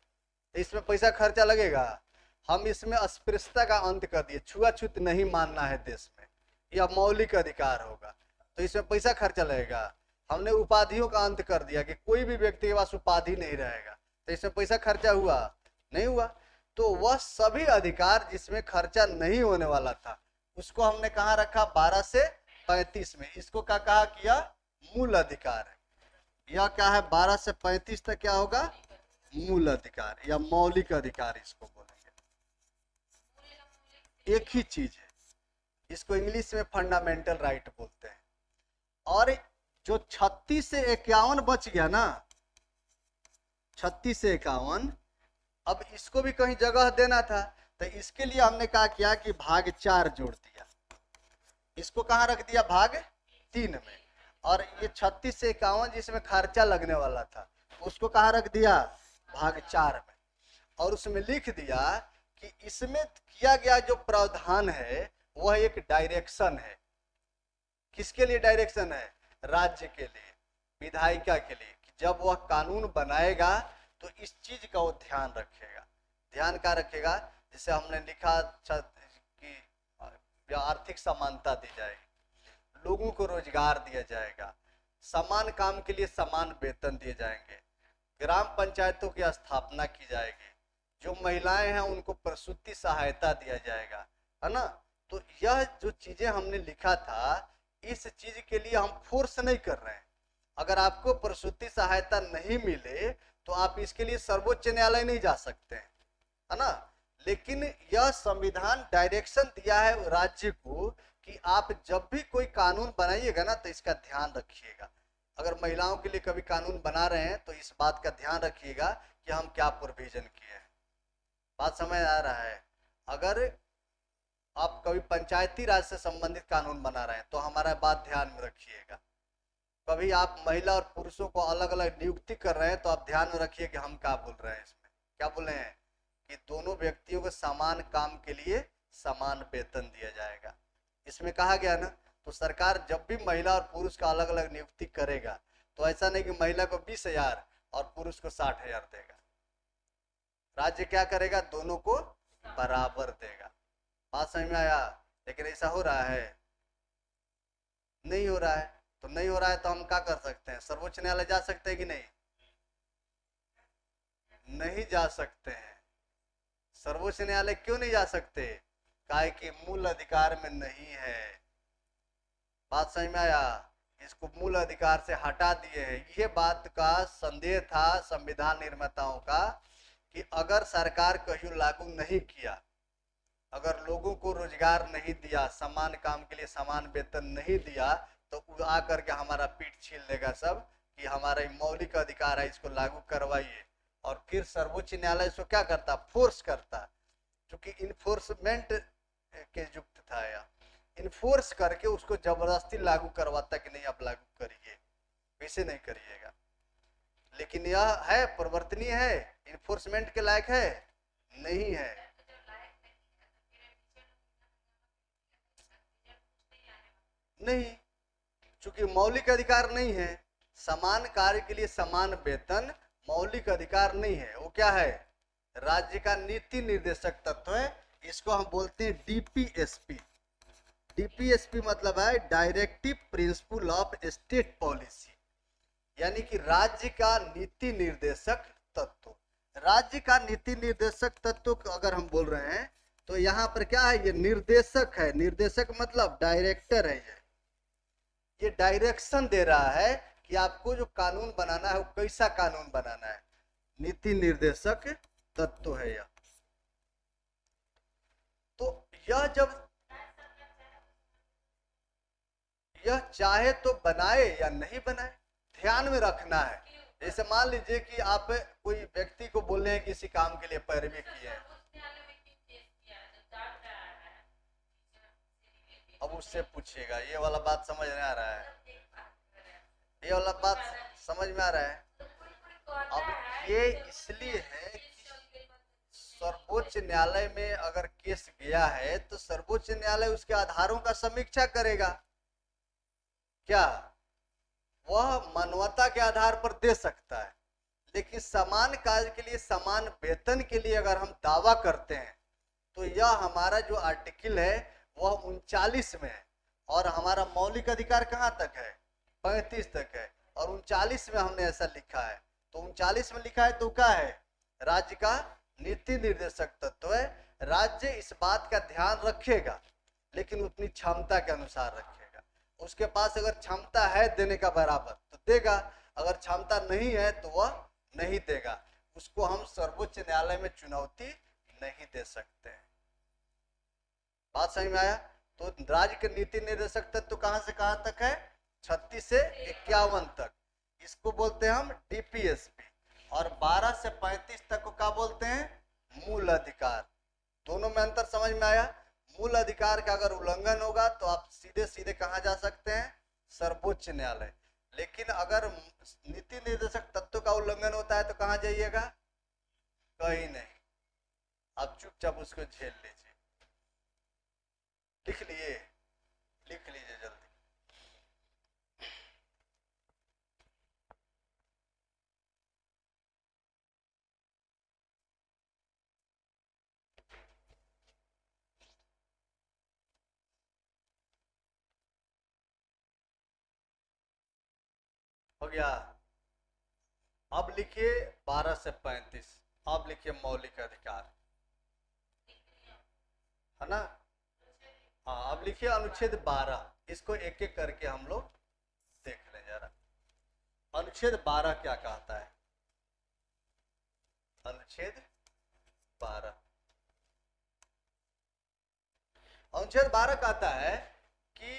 तो इसमें पैसा खर्चा लगेगा। हम इसमें अस्पृश्यता का अंत कर दिए, छुआछूत नहीं मानना है देश में, यह मौलिक अधिकार होगा, तो इसमें पैसा खर्चा लगेगा। हमने उपाधियों का अंत कर दिया कि कोई भी व्यक्ति के पास उपाधि नहीं रहेगा, तो इसमें पैसा खर्चा हुआ नहीं हुआ। तो वह सभी अधिकार जिसमें खर्चा नहीं होने वाला था उसको हमने कहाँ रखा? 12 से 35 में। इसको क्या कहा किया? मूल अधिकार है। यह क्या है? 12 से 35 तक क्या होगा? मूल अधिकार या मौलिक अधिकार इसको बोलेंगे। एक ही चीज है, इसको इंग्लिश में फंडामेंटल राइट बोलते हैं। और जो 36 से 51 बच गया ना, 36 से 51, अब इसको भी कहीं जगह देना था, तो इसके लिए हमने क्या किया कि भाग 4 जोड़ दिया। इसको कहाँ रख दिया? भाग 3 में। और ये 36 से 51 जिसमें खर्चा लगने वाला था उसको कहाँ रख दिया? भाग 4 में। और उसमें लिख दिया कि इसमें किया गया जो प्रावधान है वह एक डायरेक्शन है। किसके लिए डायरेक्शन है? राज्य के लिए, विधायिका के लिए, कि जब वह कानून बनाएगा तो इस चीज का वो ध्यान रखेगा। ध्यान क्या रखेगा? जैसे हमने लिखा कि आर्थिक समानता दी जाएगी, लोगों को रोजगार दिया जाएगा, समान काम के लिए समान वेतन दिए जाएंगे, ग्राम पंचायतों की स्थापना की जाएगी, जो महिलाएं हैं उनको प्रसूति सहायता दिया जाएगा, है ना। तो यह जो चीजें हमने लिखा था, इस चीज के लिए हम फोर्स नहीं कर रहे हैं। अगर आपको प्रसूति सहायता नहीं मिले तो आप इसके लिए सर्वोच्च न्यायालय नहीं जा सकते हैं, है ना। लेकिन यह संविधान डायरेक्शन दिया है राज्य को कि आप जब भी कोई कानून बनाइएगा ना तो इसका ध्यान रखिएगा। अगर महिलाओं के लिए कभी कानून बना रहे हैं तो इस बात का ध्यान रखिएगा कि हम क्या प्रोविजन किए हैं। बात समझ आ रहा है? अगर आप कभी पंचायती राज से संबंधित कानून बना रहे हैं तो हमारा बात ध्यान में रखिएगा। कभी आप महिला और पुरुषों को अलग अलग नियुक्ति कर रहे हैं तो आप ध्यान में रखिए कि हम क्या बोल रहे हैं। इसमें क्या बोल रहे हैं कि दोनों व्यक्तियों को समान काम के लिए समान वेतन दिया जाएगा। इसमें कहा गया ना, तो सरकार जब भी महिला और पुरुष का अलग अलग नियुक्ति करेगा तो ऐसा नहीं कि महिला को 20,000 और पुरुष को 60,000 देगा। राज्य क्या करेगा, दोनों को बराबर देगा। बात समझ में आया? लेकिन ऐसा हो रहा है? नहीं हो रहा है। तो नहीं हो रहा है तो हम क्या कर सकते हैं, सर्वोच्च न्यायालय जा सकते हैं कि नहीं? नहीं जा सकते हैं। सर्वोच्च न्यायालय क्यों नहीं जा सकते? काहे कि मूल अधिकार में नहीं है। बात समझ में आया? इसको मूल अधिकार से हटा दिए हैं। ये बात का संदेह था संविधान निर्माताओं का कि अगर सरकार कहीं लागू नहीं किया, अगर लोगों को रोजगार नहीं दिया, समान काम के लिए समान वेतन नहीं दिया, तो आकर के हमारा पीठ छीन लेगा सब कि हमारा मौलिक अधिकार है, इसको लागू करवाइए। और फिर सर्वोच्च न्यायालय इसको क्या करता, फोर्स करता, क्योंकि इन्फोर्समेंट के युक्त था या इन्फोर्स करके उसको जबरदस्ती लागू करवाता कि नहीं आप लागू करिए, वैसे नहीं करिएगा। लेकिन यह है परिवर्तनीय है, इन्फोर्समेंट के लायक है नहीं है। नहीं, चूंकि मौलिक अधिकार नहीं है, समान कार्य के लिए समान वेतन मौलिक अधिकार नहीं है। वो क्या है, राज्य का नीति निर्देशक तत्व है। इसको हम बोलते हैं डीपीएसपी। डीपीएसपी मतलब है directive principle of state policy, यानी कि राज्य का नीति निर्देशक तत्व। राज्य का नीति निर्देशक तत्व अगर हम बोल रहे हैं तो यहाँ पर क्या है, ये निर्देशक है। निर्देशक मतलब डायरेक्टर है। ये डायरेक्शन दे रहा है कि आपको जो कानून बनाना है वो कैसा कानून बनाना है। नीति निर्देशक तत्व है यह। तो यह जब यह चाहे तो बनाए या नहीं बनाए, ध्यान में रखना है। जैसे मान लीजिए कि आप कोई व्यक्ति को बोल रहे हैं किसी काम के लिए पैरवी किए हैं, अब उससे पूछिएगा। ये वाला बात समझ में आ रहा है? ये वाला बात समझ में आ रहा है? अब ये इसलिए है कि सर्वोच्च न्यायालय में अगर केस गया है तो सर्वोच्च न्यायालय उसके आधारों का समीक्षा करेगा। क्या वह मानवता के आधार पर दे सकता है, लेकिन समान कार्य के लिए समान वेतन के लिए अगर हम दावा करते हैं तो यह हमारा जो आर्टिकल है वह 39 में है, और हमारा मौलिक अधिकार कहाँ तक है, 35 तक है, और 39 में हमने ऐसा लिखा है। तो 39 में लिखा है तो क्या है, राज्य का नीति निर्देशक तत्व है। राज्य इस बात का ध्यान रखेगा, लेकिन उतनी क्षमता के अनुसार रखेगा। उसके पास अगर क्षमता है देने का बराबर तो देगा, अगर क्षमता नहीं है तो वह नहीं देगा। उसको हम सर्वोच्च न्यायालय में चुनौती नहीं दे सकते हैं। बात समझ में आया? तो राज्य के नीति निर्देशक तत्व कहां से कहां तक है, 36 से 51 तक। इसको बोलते हैं हम डीपीएसपी। और 12 से 35 तक को क्या बोलते हैं, मूल अधिकार। दोनों में अंतर समझ में आया? मूल अधिकार का अगर उल्लंघन होगा तो आप सीधे सीधे कहां जा सकते हैं, सर्वोच्च न्यायालय। लेकिन अगर नीति निर्देशक तत्व का उल्लंघन होता है तो कहां जाइएगा, कहीं नहीं। आप चुपचाप उसको झेल लीजिए। लिख लिए, लिख लीजिए जल्दी। हो गया? अब लिखिए 12 से 35। अब लिखिए मौलिक अधिकार, है ना? हाँ, अब लिखिए अनुच्छेद 12। इसको एक एक करके हम लोग देख लें जरा। अनुच्छेद 12 क्या कहता है? अनुच्छेद 12, अनुच्छेद 12 कहता है कि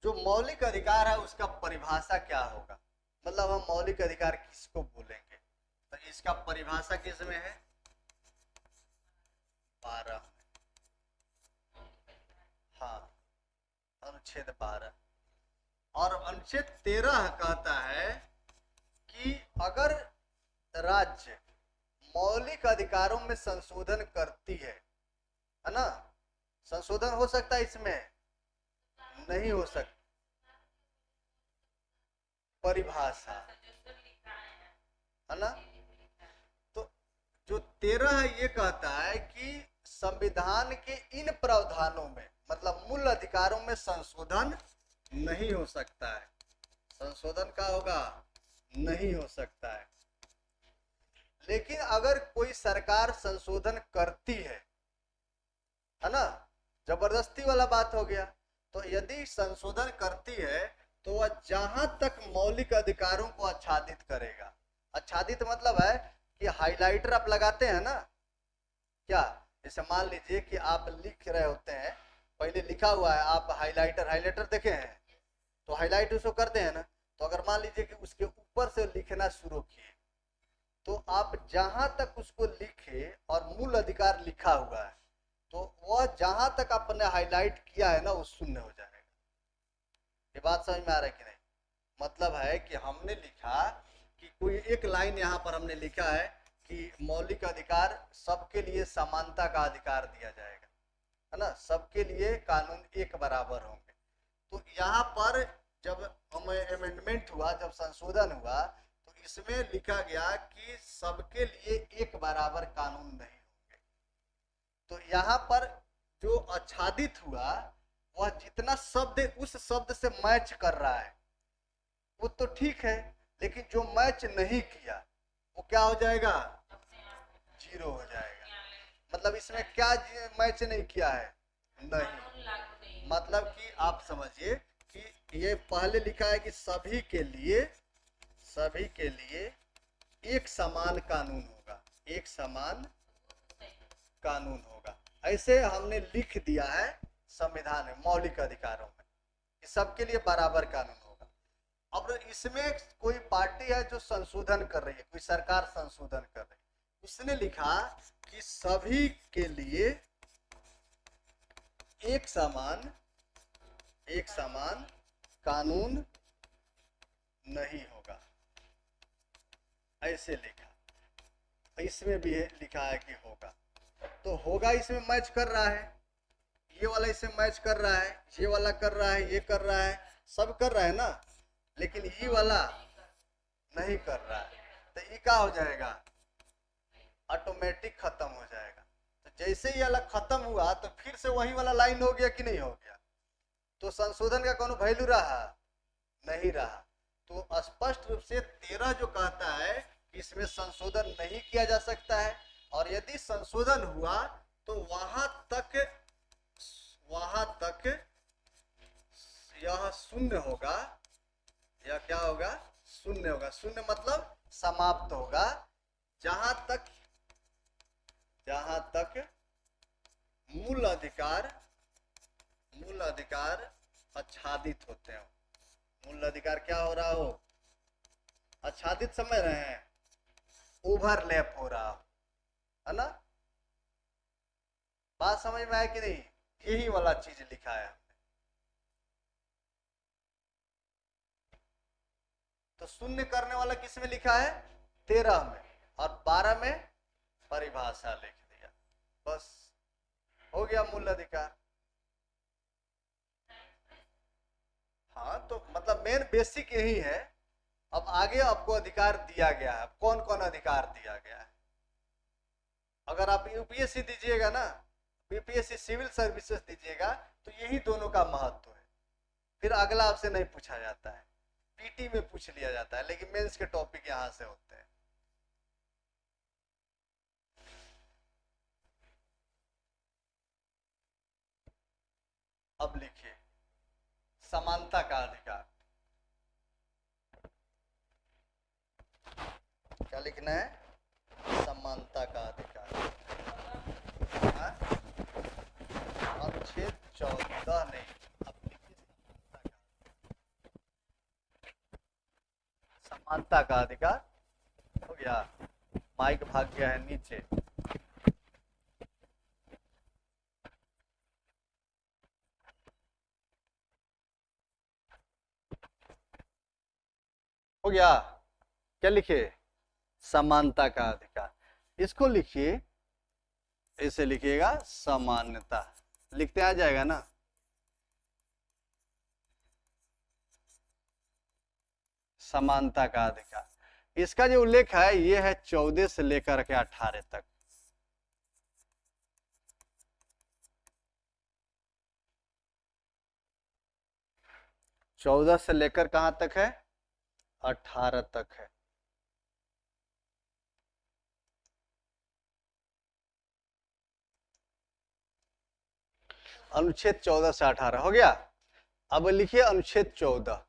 जो मौलिक अधिकार है उसका परिभाषा क्या होगा। मतलब हम मौलिक अधिकार किसको बोलेंगे, तो इसका परिभाषा किस में है, 12। हाँ, अनुच्छेद 12। और अनुच्छेद 13 कहता है कि अगर राज्य मौलिक अधिकारों में संशोधन करती है संशोधन हो सकता है इसमें? नहीं हो सकता। परिभाषा है ना। तो जो 13 है ये कहता है कि संविधान के इन प्रावधानों में, मतलब मूल अधिकारों में संशोधन नहीं हो सकता है। संशोधन का होगा नहीं हो सकता है। लेकिन अगर कोई सरकार संशोधन करती है ना, जबरदस्ती वाला बात हो गया, तो यदि संशोधन करती है तो वह जहां तक मौलिक अधिकारों को आच्छादित करेगा। आच्छादित मतलब है कि हाइलाइटर आप लगाते हैं ना, क्या, जैसे मान लीजिए कि आप लिख रहे होते हैं, पहले लिखा हुआ है, आप हाइलाइटर देखे हैं तो हाईलाइट उसको करते हैं ना, तो अगर मान लीजिए कि उसके ऊपर से लिखना शुरू किए तो आप जहां तक उसको लिखे और मूल अधिकार लिखा हुआ है तो वह जहां तक आपने हाईलाइट किया है ना वो शून्य हो जाएगा। ये बात समझ में आ रहा है कि नहीं? मतलब है कि हमने लिखा कि कोई एक लाइन यहाँ पर हमने लिखा है कि मौलिक अधिकार सबके लिए समानता का अधिकार दिया जाएगा, है ना, सबके लिए कानून एक बराबर होंगे। तो यहाँ पर जब अमेंडमेंट हुआ, जब संशोधन हुआ, तो इसमें लिखा गया कि सबके लिए एक बराबर कानून नहीं होंगे। तो यहाँ पर जो आच्छादित हुआ वह जितना शब्द उस शब्द से मैच कर रहा है वो तो ठीक है, लेकिन जो मैच नहीं किया वो क्या हो जाएगा? जीरो हो जाएगा। मतलब इसमें क्या मैच नहीं किया है? नहीं। मतलब कि आप समझिए कि ये पहले लिखा है कि सभी के लिए एक समान कानून होगा, एक समान कानून होगा। ऐसे हमने लिख दिया है संविधान में, मौलिक अधिकारों में, कि सबके लिए बराबर कानून होगा। अब इसमें कोई पार्टी है जो संशोधन कर रही है, कोई सरकार संशोधन कर रही है, उसने लिखा कि सभी के लिए एक समान कानून नहीं होगा, ऐसे लिखा। इसमें भी लिखा है कि होगा, तो होगा इसमें मैच कर रहा है, ये वाला इसमें मैच कर रहा है, ये वाला कर रहा है, ये कर रहा है, सब कर रहा है ना, लेकिन ये वाला नहीं कर रहा है, तो ये क्या हो जाएगा? ऑटोमेटिक खत्म हो जाएगा। तो जैसे ही वाला खत्म हुआ तो फिर से वही वाला लाइन हो गया कि नहीं हो गया? तो संशोधन का कोनो वैल्यू रहा? नहीं रहा। तो स्पष्ट रूप से 13 जो कहता है कि इसमें संशोधन नहीं किया जा सकता है, और यदि संशोधन हुआ तो वहां तक यह शून्य होगा। यह क्या होगा? शून्य होगा। शून्य मतलब समाप्त होगा जहां तक मूल अधिकार आच्छादित होते हो। मूल अधिकार क्या हो रहा हो? आच्छादित समझ रहे हैं? ओवरलैप हो रहा हो, है ना? बात समझ में आया कि नहीं? यही वाला चीज लिखा है हमने। तो शून्य करने वाला किस में लिखा है? 13 में, और 12 में परिभाषा लिख दिया, बस हो गया मूल अधिकार। हाँ, तो मतलब मेन बेसिक यही है। अब आगे आपको अधिकार दिया गया है, कौन कौन अधिकार दिया गया है। अगर आप यूपीएससी दीजिएगा ना, यूपीएससी सिविल सर्विसेज दीजिएगा, तो यही दोनों का महत्व है। फिर अगला आपसे नहीं पूछा जाता है, पीटी में पूछ लिया जाता है, लेकिन मेंस के टॉपिक यहां से होते हैं। अब लिखिए समानता का अधिकार। क्या लिखना है? समानता का अधिकार। अनुच्छेद 14 नहीं, अब लिखिए समानता का अधिकार। हो गया? माइक भाग गया है नीचे। हो गया? क्या लिखिए? समानता का अधिकार। इसको लिखिए, इसे लिखिएगा समानता। लिखते आ जाएगा ना। समानता का अधिकार, इसका जो उल्लेख है ये है 14 से लेकर के 18 तक। चौदह से लेकर कहां तक है? 18 तक है। अनुच्छेद 14 से 18 हो गया। अब लिखिए अनुच्छेद 14।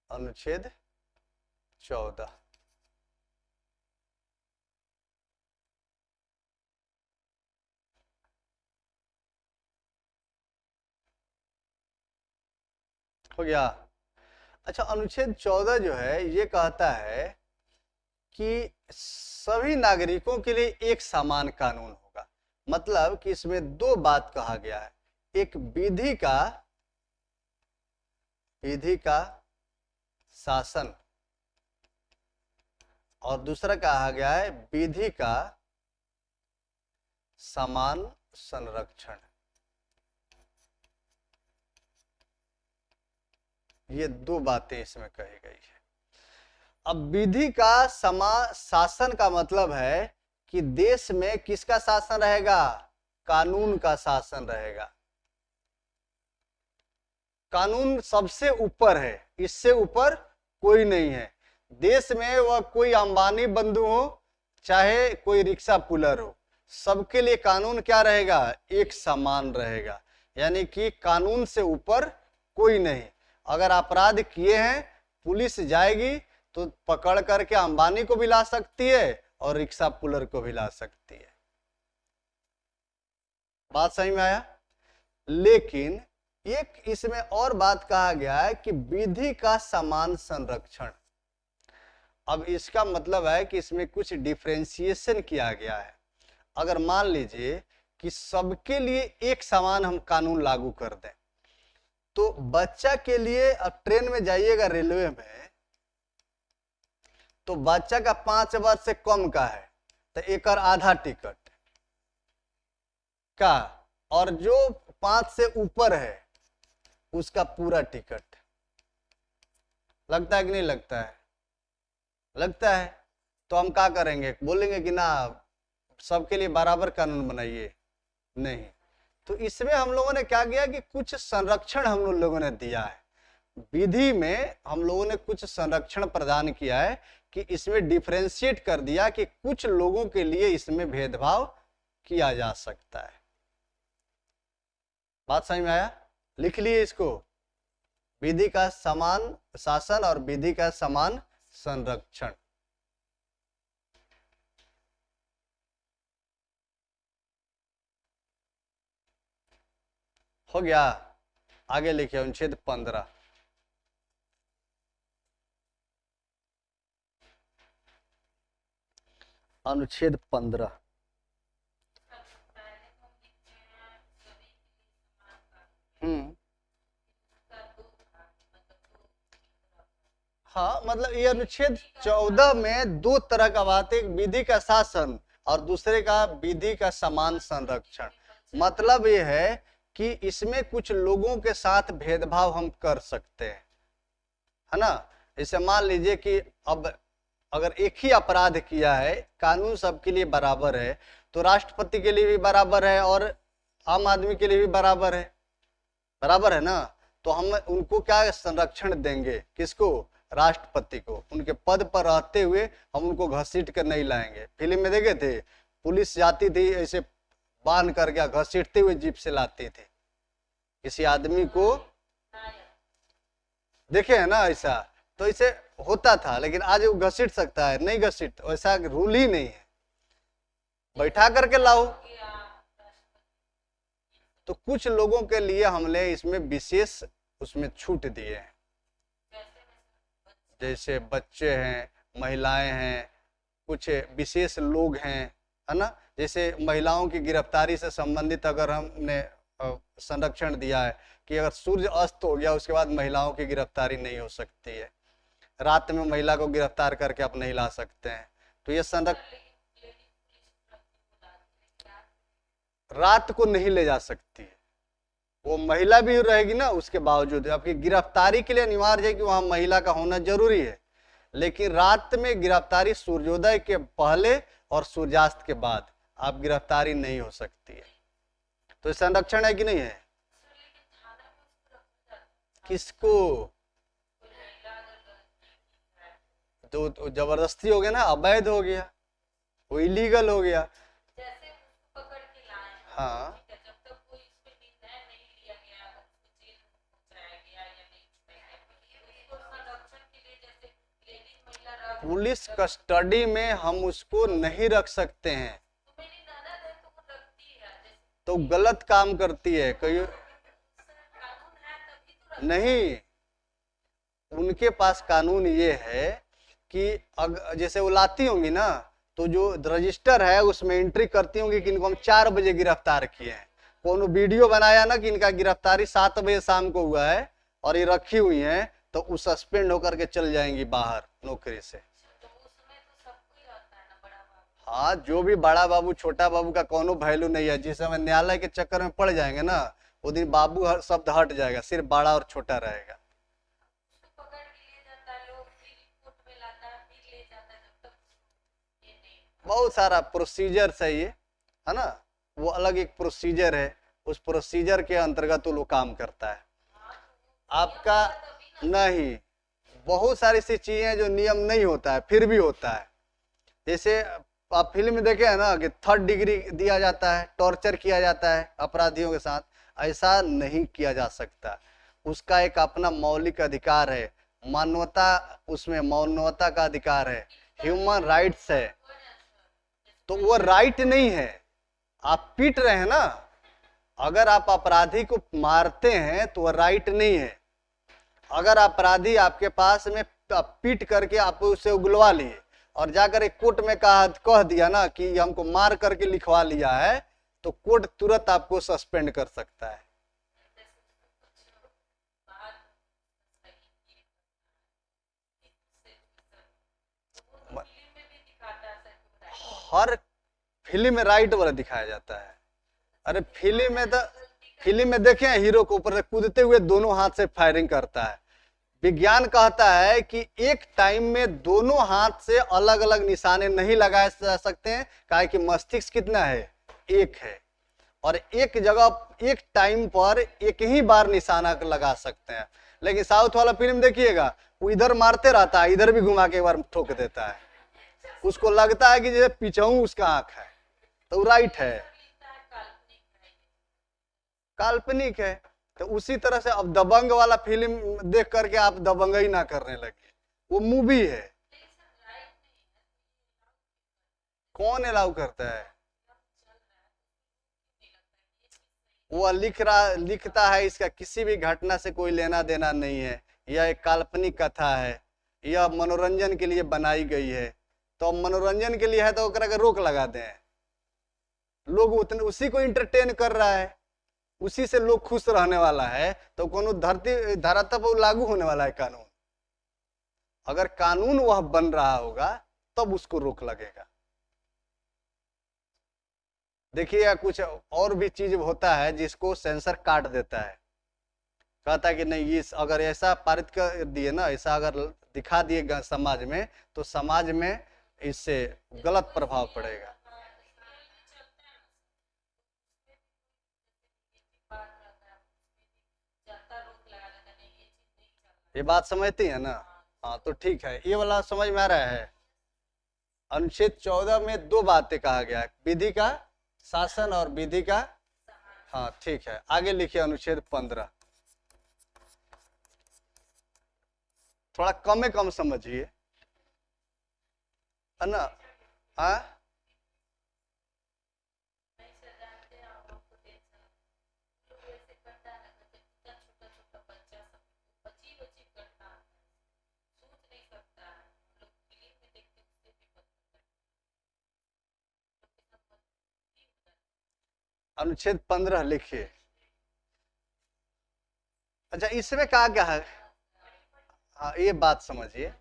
अनुच्छेद 14 हो गया। अच्छा, अनुच्छेद 14 जो है ये कहता है कि सभी नागरिकों के लिए एक समान कानून होगा। मतलब कि इसमें दो बात कहा गया है, एक विधि का शासन और दूसरा कहा गया है विधि का समान संरक्षण। ये दो बातें इसमें कही गई है। अब विधि का शासन का मतलब है कि देश में किसका शासन रहेगा? कानून का शासन रहेगा। कानून सबसे ऊपर है, इससे ऊपर कोई नहीं है। देश में वह कोई अंबानी बंधु हो चाहे कोई रिक्शा पुलर हो, सबके लिए कानून क्या रहेगा? एक समान रहेगा। यानी कि कानून से ऊपर कोई नहीं। अगर अपराध किए हैं, पुलिस जाएगी तो पकड़ करके अंबानी को भी ला सकती है और रिक्शा पुलर को भी ला सकती है। बात समझ में आया? लेकिन एक इसमें और बात कहा गया है कि विधि का समान संरक्षण। अब इसका मतलब है कि इसमें कुछ डिफरेंशिएशन किया गया है। अगर मान लीजिए कि सबके लिए एक समान हम कानून लागू कर दें, तो बच्चा के लिए, अब ट्रेन में जाइएगा रेलवे में, तो बच्चा का 5 वर्ष से कम का है तो एक आधा टिकट का, और जो 5 से ऊपर है उसका पूरा टिकट। लगता है कि नहीं लगता है? लगता है। तो हम क्या करेंगे? बोलेंगे कि ना सबके लिए बराबर कानून बनाइए? नहीं। तो इसमें हम लोगों ने क्या किया कि कुछ संरक्षण हम लोगों ने दिया है। विधि में हम लोगों ने कुछ संरक्षण प्रदान किया है कि इसमें डिफरेंशिएट कर दिया कि कुछ लोगों के लिए इसमें भेदभाव किया जा सकता है। बात समझ में आया? लिख लिए इसको, विधि का समान शासन और विधि का समान संरक्षण। हो गया। आगे लिखिए अनुच्छेद 15। अनुच्छेद 15। हाँ, मतलब ये अनुच्छेद 14 में दो तरह का बात है, एक विधि का शासन और दूसरे का विधि का समान संरक्षण। मतलब ये है कि इसमें कुछ लोगों के साथ भेदभाव हम कर सकते हैं, है ना। जैसे मान लीजिए कि अब अगर एक ही अपराध किया है, कानून सबके लिए बराबर है, तो राष्ट्रपति के लिए भी बराबर है और आम आदमी के लिए भी बराबर है ना। तो हम उनको क्या संरक्षण देंगे? किसको? राष्ट्रपति को। उनके पद पर रहते हुए हम उनको घसीट कर नहीं लाएंगे। फिल्म में देखे थे, पुलिस जाती थी ऐसे बांध कर गया, घसीटते हुए जीप से लाते थे किसी आदमी को, देखे है ना ऐसा। तो इसे होता था, लेकिन आज वो घसीट सकता है? नहीं घसीट, ऐसा रूल ही नहीं है, बैठा करके लाओ। तो कुछ लोगों के लिए हमने इसमें विशेष उसमें छूट दिए हैं, जैसे बच्चे हैं, महिलाएं हैं, कुछ विशेष लोग हैं, है ना। जैसे महिलाओं की गिरफ्तारी से संबंधित अगर हमने संरक्षण दिया है कि अगर सूर्य अस्त हो गया उसके बाद महिलाओं की गिरफ्तारी नहीं हो सकती है, रात में महिला को गिरफ्तार करके आप नहीं ला सकते हैं। तो ये संरक्षण, रात को नहीं ले जा सकती है। वो महिला भी रहेगी ना, उसके बावजूद आपकी गिरफ्तारी के लिए अनिवार्य है कि वहां महिला का होना जरूरी है, लेकिन रात में गिरफ्तारी सूर्योदय के पहले और सूर्यास्त के बाद आप गिरफ्तारी नहीं हो सकती है। तो संरक्षण है कि नहीं है? किसको? तो जबरदस्ती हो गया ना, अवैध हो गया, वो इलीगल हो गया। हाँ पुलिस कस्टडी में हम उसको नहीं रख सकते हैं, तो गलत काम करती है कोई नहीं। उनके पास कानून ये है कि जैसे वो लाती होंगी ना, तो जो रजिस्टर है उसमें एंट्री करती होंगी कि इनको हम 4 बजे गिरफ्तार किए हैं। कोनो वीडियो बनाया ना कि इनका गिरफ्तारी 7 बजे शाम को हुआ है और ये रखी हुई हैं, तो वो सस्पेंड होकर के चल जाएंगी बाहर नौकरी से। हाँ, जो भी बड़ा बाबू छोटा बाबू का कोनो वैल्यू नहीं है। जिस समय न्यायालय के चक्कर में पड़ जाएंगे ना, वो दिन बाबू शब्द हट जाएगा, सिर्फ बड़ा और छोटा रहेगा। बहुत सारा प्रोसीजर सही है ना, वो अलग एक प्रोसीजर है, उस प्रोसीजर के अंतर्गत वो काम करता है। आपका नहीं, बहुत सारी सी चीजें जो नियम नहीं होता है फिर भी होता है। जैसे आप फिल्म में देखे है ना कि 3rd डिग्री दिया जाता है, टॉर्चर किया जाता है अपराधियों के साथ, ऐसा नहीं किया जा सकता। उसका एक अपना मौलिक अधिकार है, मानवता, उसमें मानवता का अधिकार है, ह्यूमन राइट्स है। तो वो राइट नहीं है। आप पीट रहे हैं ना, अगर आप अपराधी को मारते हैं तो वो राइट नहीं है। अगर अपराधी आपके पास में पीट करके आप उसे उगलवा लिए और जाकर एक कोर्ट में कह दिया ना कि हमको मार करके लिखवा लिया है, तो कोर्ट तुरंत आपको सस्पेंड कर सकता है। हर फिल्म में राइट वाला दिखाया जाता है। अरे फिल्म में देखे हीरो को ऊपर से कूदते हुए दोनों हाथ से फायरिंग करता है। विज्ञान कहता है कि एक टाइम में दोनों हाथ से अलग अलग निशाने नहीं लगाए जा सकते हैं, काहे कि मस्तिष्क कितना है, एक है, और एक जगह एक टाइम पर एक ही बार निशाना लगा सकते हैं। लेकिन साउथ वाला फिल्म देखिएगा, वो इधर मारते रहता है, इधर भी घुमा के एक बार ठोक देता है, उसको लगता है कि जैसे पीछे उसका आंख है, तो राइट है, काल्पनिक है। तो उसी तरह से अब दबंग वाला फिल्म देख करके आप दबंग ही ना करने लगे, वो मूवी है। कौन अलाउ करता है? वो लिखता है, इसका किसी भी घटना से कोई लेना देना नहीं है, यह एक काल्पनिक कथा है, यह मनोरंजन के लिए बनाई गई है। तो मनोरंजन के लिए है तो रोक लगा दें, लोग उतने उसी को इंटरटेन कर रहा है, उसी से लोग खुश रहने वाला है, तो कोनो धरातल पर लागू होने वाला है कानून। अगर कानून वह बन रहा होगा तब उसको रोक लगेगा। देखिए कुछ और भी चीज होता है जिसको सेंसर काट देता है, कहता है कि नहीं, ये अगर ऐसा पारित कर दिए ना, ऐसा अगर दिखा दिए समाज में, तो समाज में इससे गलत प्रभाव पड़ेगा। ये बात समझती है ना? हाँ, तो ठीक है, ये वाला समझ में आ रहा है। अनुच्छेद 14 में 2 बातें कहा गया है, विधि का शासन और विधि का, हाँ ठीक है, आगे लिखिए अनुच्छेद 15। थोड़ा कम समझिए, है ना? हाँ, अनुच्छेद 15 लिखिए। अच्छा, इसमें कहा गया है, हाँ ये बात समझिए,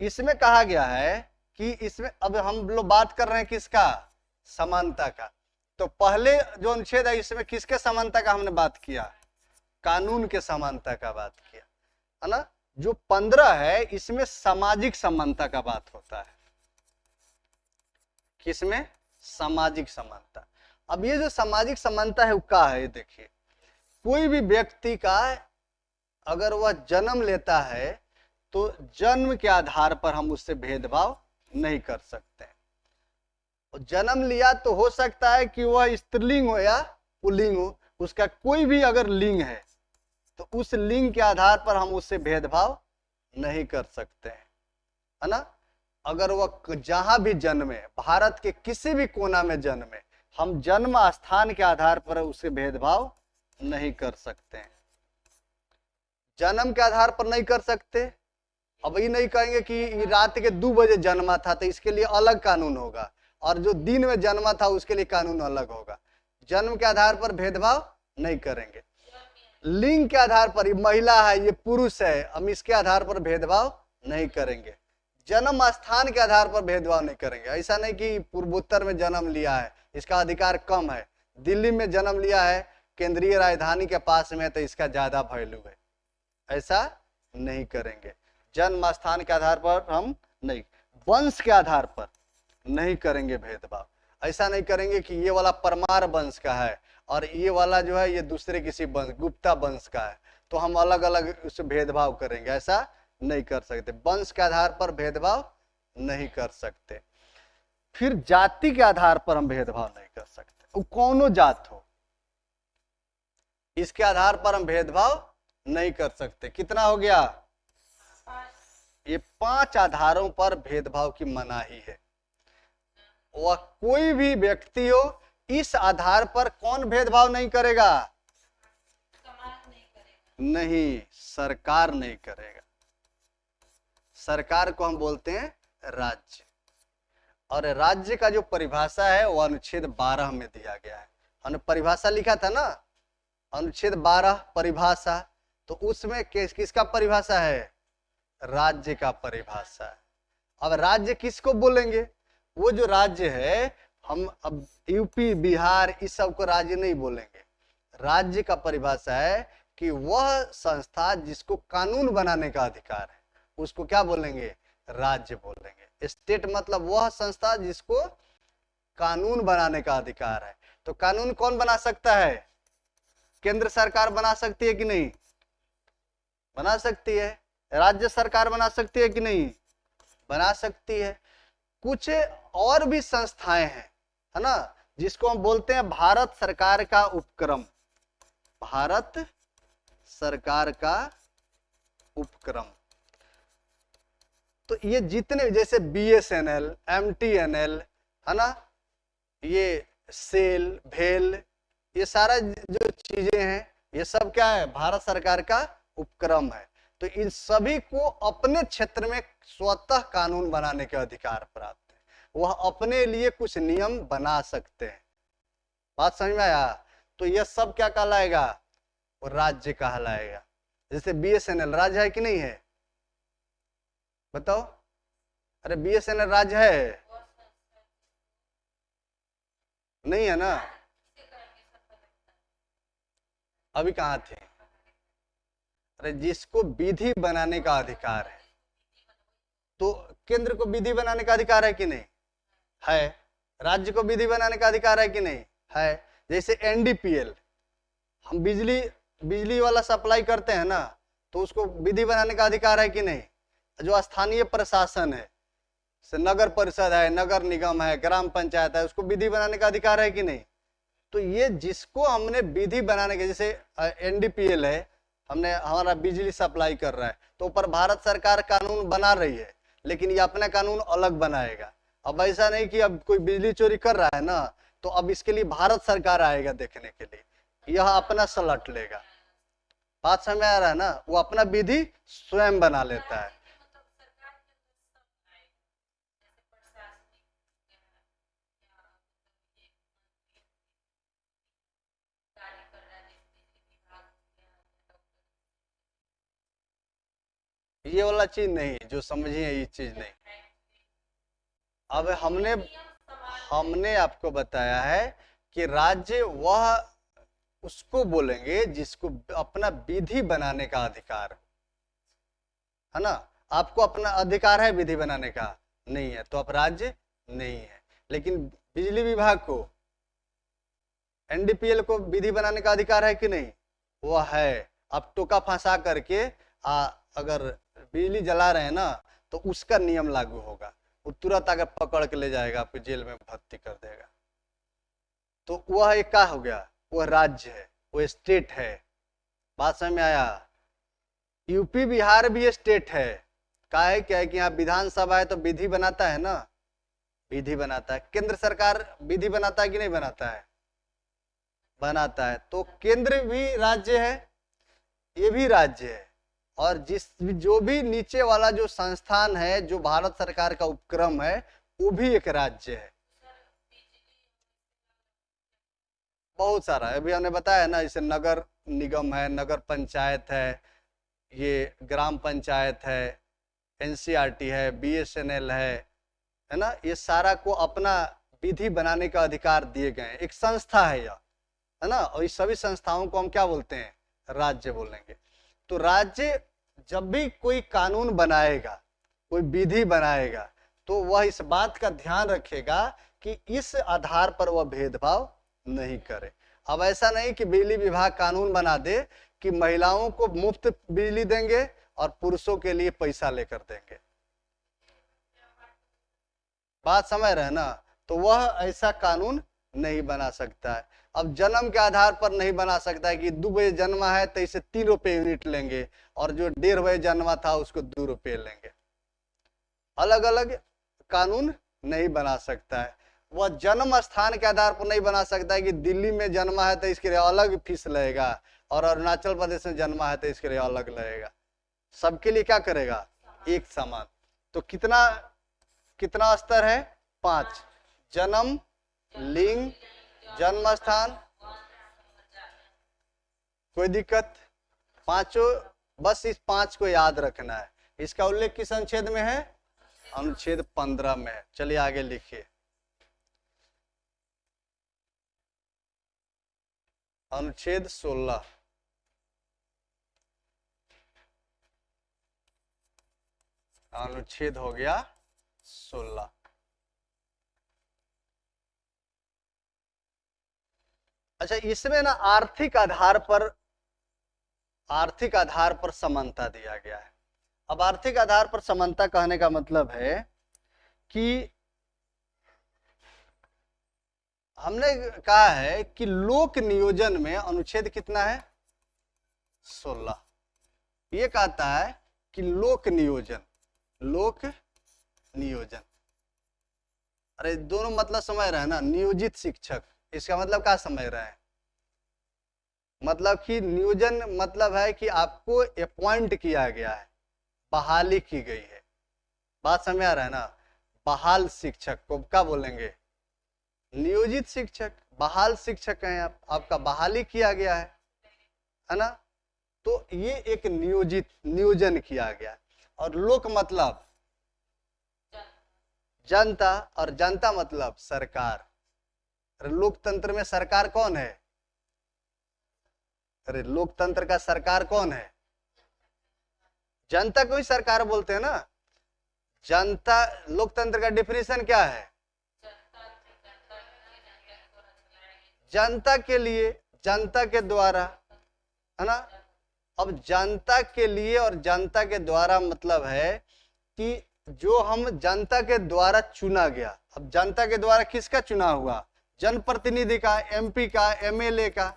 इसमें कहा गया है कि इसमें अब हम लोग बात कर रहे हैं किसका, समानता का। तो पहले जो अनुच्छेद है इसमें किसके समानता का हमने बात किया, कानून के समानता का बात किया, है ना। जो 15 है इसमें सामाजिक समानता का बात होता है, किसमें, सामाजिक समानता। अब ये जो सामाजिक समानता है वो क्या है, देखिए कोई भी व्यक्ति का अगर वह जन्म लेता है तो जन्म के आधार पर हम उससे भेदभाव नहीं कर सकते। जन्म लिया तो हो सकता है कि वह स्त्रीलिंग हो या पुल्लिंग हो, उसका कोई भी अगर लिंग है तो उस लिंग के आधार पर हम उससे भेदभाव नहीं कर सकते हैं, है ना। अगर वह जहां भी जन्मे, भारत के किसी भी कोना में जन्मे, हम जन्म स्थान के आधार पर उससे भेदभाव नहीं कर सकते हैं। जन्म के आधार पर नहीं कर सकते। अब ये नहीं कहेंगे कि रात के 2 बजे जन्मा था तो इसके लिए अलग कानून होगा, और जो दिन में जन्मा था उसके लिए कानून अलग होगा। जन्म के आधार पर भेदभाव नहीं करेंगे। लिंग के आधार पर, ये महिला है ये पुरुष है, हम इसके आधार पर भेदभाव नहीं करेंगे। जन्म स्थान के आधार पर भेदभाव नहीं करेंगे। ऐसा नहीं कि पूर्वोत्तर में जन्म लिया है इसका अधिकार कम है, दिल्ली में जन्म लिया है केंद्रीय राजधानी के पास में तो इसका ज्यादा वैल्यू है, ऐसा नहीं करेंगे। जन्म स्थान के आधार पर हम नहीं, वंश के आधार पर नहीं करेंगे भेदभाव। ऐसा नहीं करेंगे कि ये वाला परमार वंश का है और ये वाला जो है ये दूसरे किसी वंश, गुप्ता वंश का है, तो हम अलग अलग उससे भेदभाव करेंगे, ऐसा नहीं कर सकते। वंश के आधार पर भेदभाव नहीं कर सकते। फिर जाति के आधार पर हम भेदभाव नहीं कर सकते, वो कौनो जात हो, इसके आधार पर हम भेदभाव नहीं कर सकते। कितना हो गया, ये 5 आधारों पर भेदभाव की मनाही है। वह कोई भी व्यक्ति हो इस आधार पर कौन भेदभाव नहीं करेगा, नहीं, सरकार नहीं करेगा। सरकार को हम बोलते हैं राज्य, और राज्य का जो परिभाषा है वो अनुच्छेद 12 में दिया गया है। हमने परिभाषा लिखा था ना, अनुच्छेद 12 परिभाषा, तो उसमें किसका परिभाषा है, राज्य का परिभाषा है। अब राज्य किसको बोलेंगे, वो जो राज्य है, हम अब यूपी बिहार इस सब को राज्य नहीं बोलेंगे। राज्य का परिभाषा है कि वह संस्था जिसको कानून बनाने का अधिकार है उसको क्या बोलेंगे, राज्य बोलेंगे। स्टेट मतलब वह संस्था जिसको कानून बनाने का अधिकार है। तो कानून कौन बना सकता है, केंद्र सरकार बना सकती है कि नहीं, बना सकती है। राज्य सरकार बना सकती है कि नहीं, बना सकती है। कुछ और भी संस्थाएं हैं, है ना, जिसको हम बोलते हैं भारत सरकार का उपक्रम, भारत सरकार का उपक्रम। तो ये जितने, जैसे BSNL, MTNL, है ना, ये सेल, भेल, ये सारा जो चीजें हैं ये सब क्या है, भारत सरकार का उपक्रम है। तो इन सभी को अपने क्षेत्र में स्वतः कानून बनाने के अधिकार प्राप्त है, वह अपने लिए कुछ नियम बना सकते हैं। बात समझ में आया। तो यह सब क्या कहलाएगा, वो राज्य कहलाएगा। जैसे BSNL राज्य है कि नहीं है, बताओ। अरे BSNL राज्य है, नहीं है ना, अभी कहाँ थे। अरे जिसको विधि बनाने का अधिकार है, तो केंद्र को विधि बनाने का अधिकार है कि नहीं है, राज्य को विधि बनाने का अधिकार है कि नहीं है। जैसे NDPL, हम बिजली वाला सप्लाई करते हैं ना, तो उसको विधि बनाने का अधिकार है कि नहीं। जो स्थानीय प्रशासन है, नगर परिषद है, नगर निगम है, ग्राम पंचायत है, उसको विधि बनाने का अधिकार है कि नहीं। तो ये जिसको हमने विधि बनाने के, जैसे NDPL है, हमने हमारा बिजली सप्लाई कर रहा है, तो ऊपर भारत सरकार कानून बना रही है, लेकिन ये अपना कानून अलग बनाएगा। अब ऐसा नहीं कि अब कोई बिजली चोरी कर रहा है ना, तो अब इसके लिए भारत सरकार आएगा देखने के लिए, यह अपना सलट लेगा। बात समझ में आ रहा है ना, वो अपना विधि स्वयं बना लेता है। ये वाला चीज नहीं, जो समझिए ये चीज नहीं। अब हमने आपको बताया है कि राज्य वह उसको बोलेंगे जिसको अपना विधि बनाने का अधिकार है ना। आपको अपना अधिकार है विधि बनाने का? नहीं है, तो आप राज्य नहीं है। लेकिन बिजली विभाग को, एनडीपीएल को विधि बनाने का अधिकार है कि नहीं? वह है। आप टोका फंसा करके अगर बिजली जला रहे हैं ना, तो उसका नियम लागू होगा। वो तुरंत अगर पकड़ के ले जाएगा, आपको जेल में भर्ती कर देगा। तो वह एक क्या हो गया? वह राज्य है, वो स्टेट है। बात समझ में आया? यूपी बिहार भी स्टेट है। क्या है कि यहाँ विधानसभा है तो विधि बनाता है ना, विधि बनाता है। केंद्र सरकार विधि बनाता है कि नहीं बनाता है? बनाता है। तो केंद्र भी राज्य है, ये भी राज्य है। और जो भी नीचे वाला जो संस्थान है, जो भारत सरकार का उपक्रम है, वो भी एक राज्य है। बहुत सारा है, अभी हमने बताया ना, जैसे नगर निगम है, नगर पंचायत है, ये ग्राम पंचायत है, एनसीईआरटी है, बीएसएनएल है ना। ये सारा को अपना विधि बनाने का अधिकार दिए गए हैं। एक संस्था है यह, है ना। और इस सभी संस्थाओं को हम क्या बोलते हैं? राज्य बोलेंगे। तो राज्य जब भी कोई कानून बनाएगा, कोई विधि बनाएगा, तो वह इस बात का ध्यान रखेगा कि इस आधार पर वह भेदभाव नहीं करे। अब ऐसा नहीं कि बिजली विभाग कानून बना दे कि महिलाओं को मुफ्त बिजली देंगे और पुरुषों के लिए पैसा लेकर देंगे। बात समझ रहे हैं ना? तो वह ऐसा कानून नहीं बना सकता है। अब जन्म के आधार पर नहीं बना सकता है कि 2 बजे जन्मा है तो इसे 3 रुपये यूनिट लेंगे, और जो 1:30 बजे जन्मा था उसको 2 रुपये लेंगे। अलग अलग कानून नहीं बना सकता है। वह जन्म स्थान के आधार पर नहीं बना सकता है कि दिल्ली में जन्मा है तो इसके लिए अलग फीस लगेगा, और अरुणाचल प्रदेश में जन्मा है तो इसके लिए अलग लगेगा। सबके लिए क्या करेगा? एक समान। तो कितना स्तर है? 5। जन्म, लिंग, जन्म स्थान, कोई दिक्कत? पांचों, बस इस 5 को याद रखना है। इसका उल्लेख किस अनुच्छेद में है? अनुच्छेद 15 में है। चलिए आगे लिखिए। अनुच्छेद 16। अनुच्छेद हो गया 16। अच्छा, इसमें ना आर्थिक आधार पर समानता दिया गया है। अब आर्थिक आधार पर समानता कहने का मतलब है कि हमने कहा है कि लोक नियोजन में अनुच्छेद कितना है? 16। ये कहता है कि लोक नियोजन, अरे दोनों मतलब समझ रहे हैं ना? नियोजित शिक्षक, इसका मतलब क्या समझ रहे हैं? मतलब कि नियोजन मतलब है कि आपको अपॉइंट किया गया है, बहाली की गई है। बात समझ आ रहा है ना? बहाल शिक्षक को क्या बोलेंगे? नियोजित शिक्षक। बहाल शिक्षक हैं आप, आपका बहाली किया गया है ना। तो ये एक नियोजन किया गया। और लोक मतलब जनता, और जनता मतलब सरकार। लोकतंत्र में सरकार कौन है? अरे लोकतंत्र का सरकार कौन है? जनता को ही सरकार बोलते हैं ना। जनता, लोकतंत्र का डिफिनेशन क्या है? जनता के लिए, जनता के द्वारा, है ना। अब जनता के लिए और जनता के द्वारा मतलब है कि जो हम जनता के द्वारा चुना गया। अब जनता के द्वारा किसका चुना हुआ? जनप्रतिनिधि का, एमपी का, एमएलए का।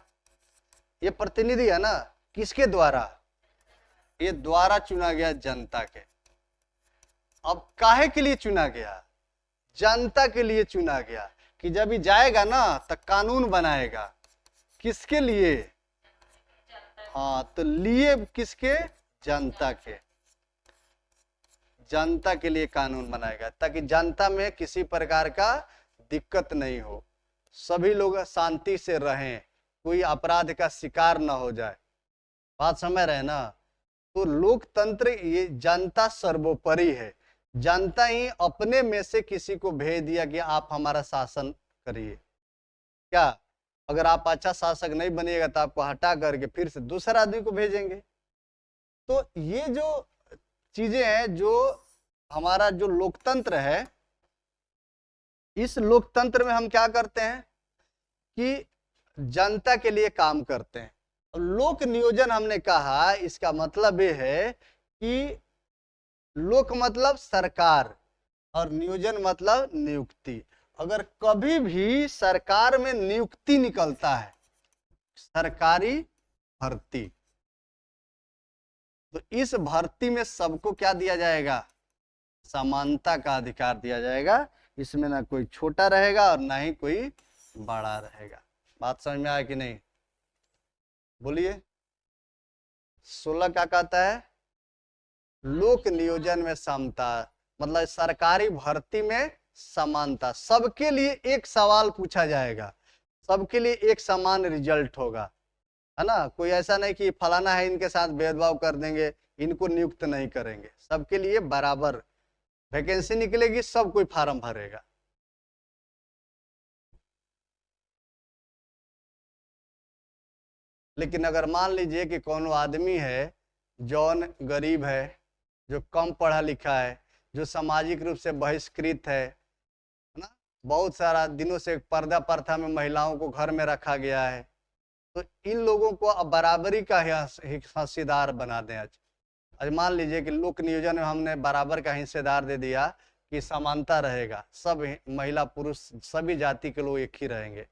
ये प्रतिनिधि है ना, किसके द्वारा? ये द्वारा चुना गया जनता के। अब काहे के लिए चुना गया? जनता के लिए चुना गया कि जब ये जाएगा ना तो कानून बनाएगा। किसके लिए? हाँ, तो लिए किसके? जनता के। जनता के लिए कानून बनाएगा ताकि जनता में किसी प्रकार का दिक्कत नहीं हो, सभी लोग शांति से रहें, कोई अपराध का शिकार ना हो जाए। बात समझ रहे हैं ना? तो लोकतंत्र, ये जनता सर्वोपरि है। जनता ही अपने में से किसी को भेज दिया कि आप हमारा शासन करिए। क्या अगर आप अच्छा शासक नहीं बनिएगा तो आपको हटा करके फिर से दूसरा आदमी को भेजेंगे। तो ये जो चीजें हैं, जो हमारा जो लोकतंत्र है, इस लोकतंत्र में हम क्या करते हैं कि जनता के लिए काम करते हैं। लोक नियोजन हमने कहा, इसका मतलब ये है कि लोक मतलब सरकार और नियोजन मतलब नियुक्ति। अगर कभी भी सरकार में नियुक्ति निकलता है, सरकारी भर्ती, तो इस भर्ती में सबको क्या दिया जाएगा? समानता का अधिकार दिया जाएगा। इसमें ना कोई छोटा रहेगा और ना ही कोई बड़ा रहेगा। बात समझ में आया कि नहीं? बोलिए। 16 क्या कहता है? लोक नियोजन में समता, मतलब सरकारी भर्ती में समानता। सबके लिए एक सवाल पूछा जाएगा, सबके लिए एक समान रिजल्ट होगा, है ना। कोई ऐसा नहीं कि फलाना है इनके साथ भेदभाव कर देंगे, इनको नियुक्त नहीं करेंगे। सबके लिए बराबर वैकेंसी निकलेगी, सब कोई फार्म भरेगा। लेकिन अगर मान लीजिए कि कौन आदमी है जौन गरीब है, जो कम पढ़ा लिखा है, जो सामाजिक रूप से बहिष्कृत है ना, बहुत सारा दिनों से पर्दा प्रथा में महिलाओं को घर में रखा गया है, तो इन लोगों को अब बराबरी का हिस्सेदार बना दें। आज मान लीजिए कि लोक नियोजन में हमने बराबर का हिस्सेदार दे दिया कि समानता रहेगा, सब महिला पुरुष सभी जाति के लोग एक ही रहेंगे।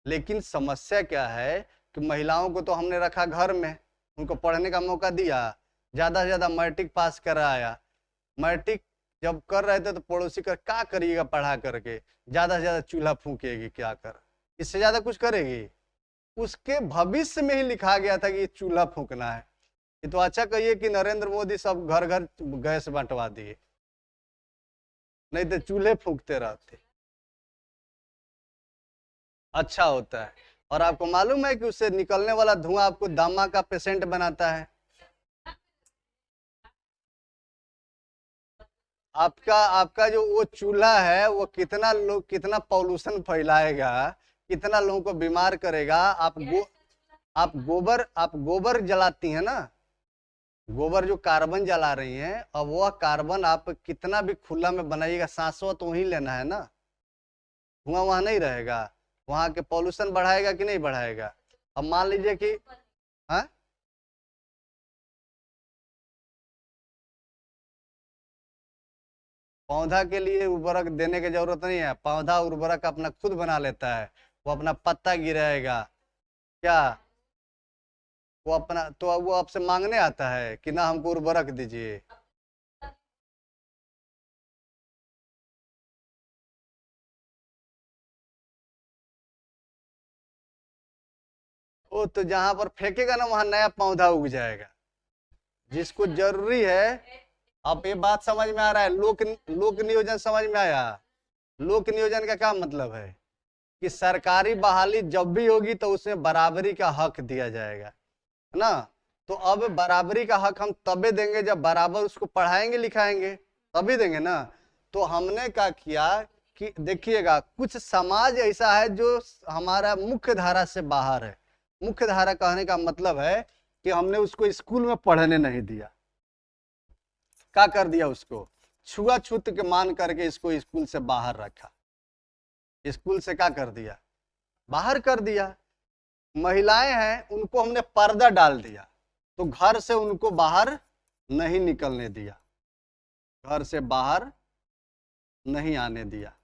लेकिन समस्या क्या है कि महिलाओं को तो हमने रखा घर में, उनको पढ़ने का मौका दिया, ज़्यादा से ज़्यादा मैट्रिक पास कराया। मैट्रिक जब कर रहे थे तो पड़ोसी कर क्या करिएगा पढ़ा करके, ज़्यादा से ज़्यादा चूल्हा फूकेगी, क्या कर, इससे ज़्यादा कुछ करेगी? उसके भविष्य में ही लिखा गया था कि ये चूल्हा फूकना है। ये तो अच्छा कहिए कि नरेंद्र मोदी सब घर घर गैस बंटवा दिए, नहीं तो चूल्हे फूकते रहते। अच्छा होता है। और आपको मालूम है कि उससे निकलने वाला धुआं आपको दमा का पेशेंट बनाता है। आपका जो वो चूल्हा है वो कितना पॉल्यूशन फैलाएगा, कितना लोगों को बीमार करेगा। आप गोबर जलाती हैं ना, गोबर जो कार्बन जला रही हैं, अब वह कार्बन आप कितना भी खुला में बनाइएगा, सांसों तो वहीं लेना है ना, धुआं वहां नहीं रहेगा, वहां के पॉल्यूशन बढ़ाएगा कि नहीं बढ़ाएगा? अब मान लीजिए कि हाँ, पौधा के लिए उर्वरक देने की जरूरत नहीं है, पौधा उर्वरक अपना खुद बना लेता है। वो अपना पत्ता गिराएगा क्या, वो अपना, तो वो आपसे मांगने आता है कि ना हमको उर्वरक दीजिए। वो तो जहां पर फेंकेगा ना वहां नया पौधा उग जाएगा, जिसको जरूरी है। अब ये बात समझ में आ रहा है? लोक नियोजन समझ में आया? लोक नियोजन का क्या मतलब है कि सरकारी बहाली जब भी होगी तो उसमें बराबरी का हक दिया जाएगा, है ना। तो अब बराबरी का हक हम तभी देंगे जब बराबर उसको पढ़ाएंगे लिखाएंगे, तभी देंगे ना। तो हमने क्या किया कि देखिएगा, कुछ समाज ऐसा है जो हमारा मुख्य धारा से बाहर है। मुख्य धारा कहने का मतलब है कि हमने उसको स्कूल में पढ़ने नहीं दिया, क्या कर दिया, उसको छुआछूत के मान करके इसको स्कूल से बाहर रखा। स्कूल से क्या कर दिया? बाहर कर दिया। महिलाएं हैं उनको हमने पर्दा डाल दिया, तो घर से उनको बाहर नहीं निकलने दिया, घर से बाहर नहीं आने दिया।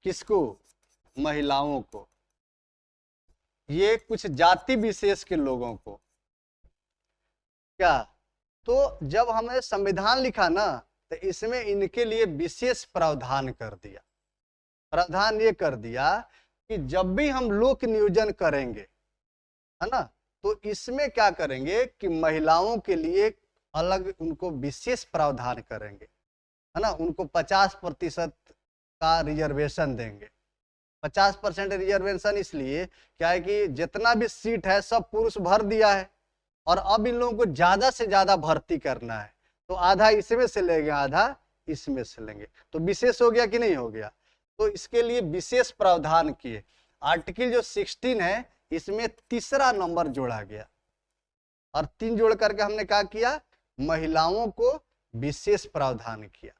किसको? महिलाओं को, ये कुछ जाति विशेष के लोगों को। क्या? तो जब हमने संविधान लिखा ना, तो इसमें इनके लिए विशेष प्रावधान कर दिया। प्रावधान ये कर दिया कि जब भी हम लोक नियोजन करेंगे, है ना, तो इसमें क्या करेंगे कि महिलाओं के लिए अलग उनको विशेष प्रावधान करेंगे, है ना। उनको 50% का रिजर्वेशन देंगे। 50% रिजर्वेशन इसलिए क्या है कि जितना भी सीट है सब पुरुष भर दिया है, और अब इन लोगों को ज्यादा से ज्यादा भर्ती करना है, तो आधा इसमें से लेंगे, आधा इसमें से लेंगे, तो विशेष हो गया कि नहीं हो गया? तो इसके लिए विशेष प्रावधान किए। आर्टिकल जो 16 है इसमें तीसरा नंबर जोड़ा गया और 3 जोड़ करके हमने क्या किया, महिलाओं को विशेष प्रावधान किया।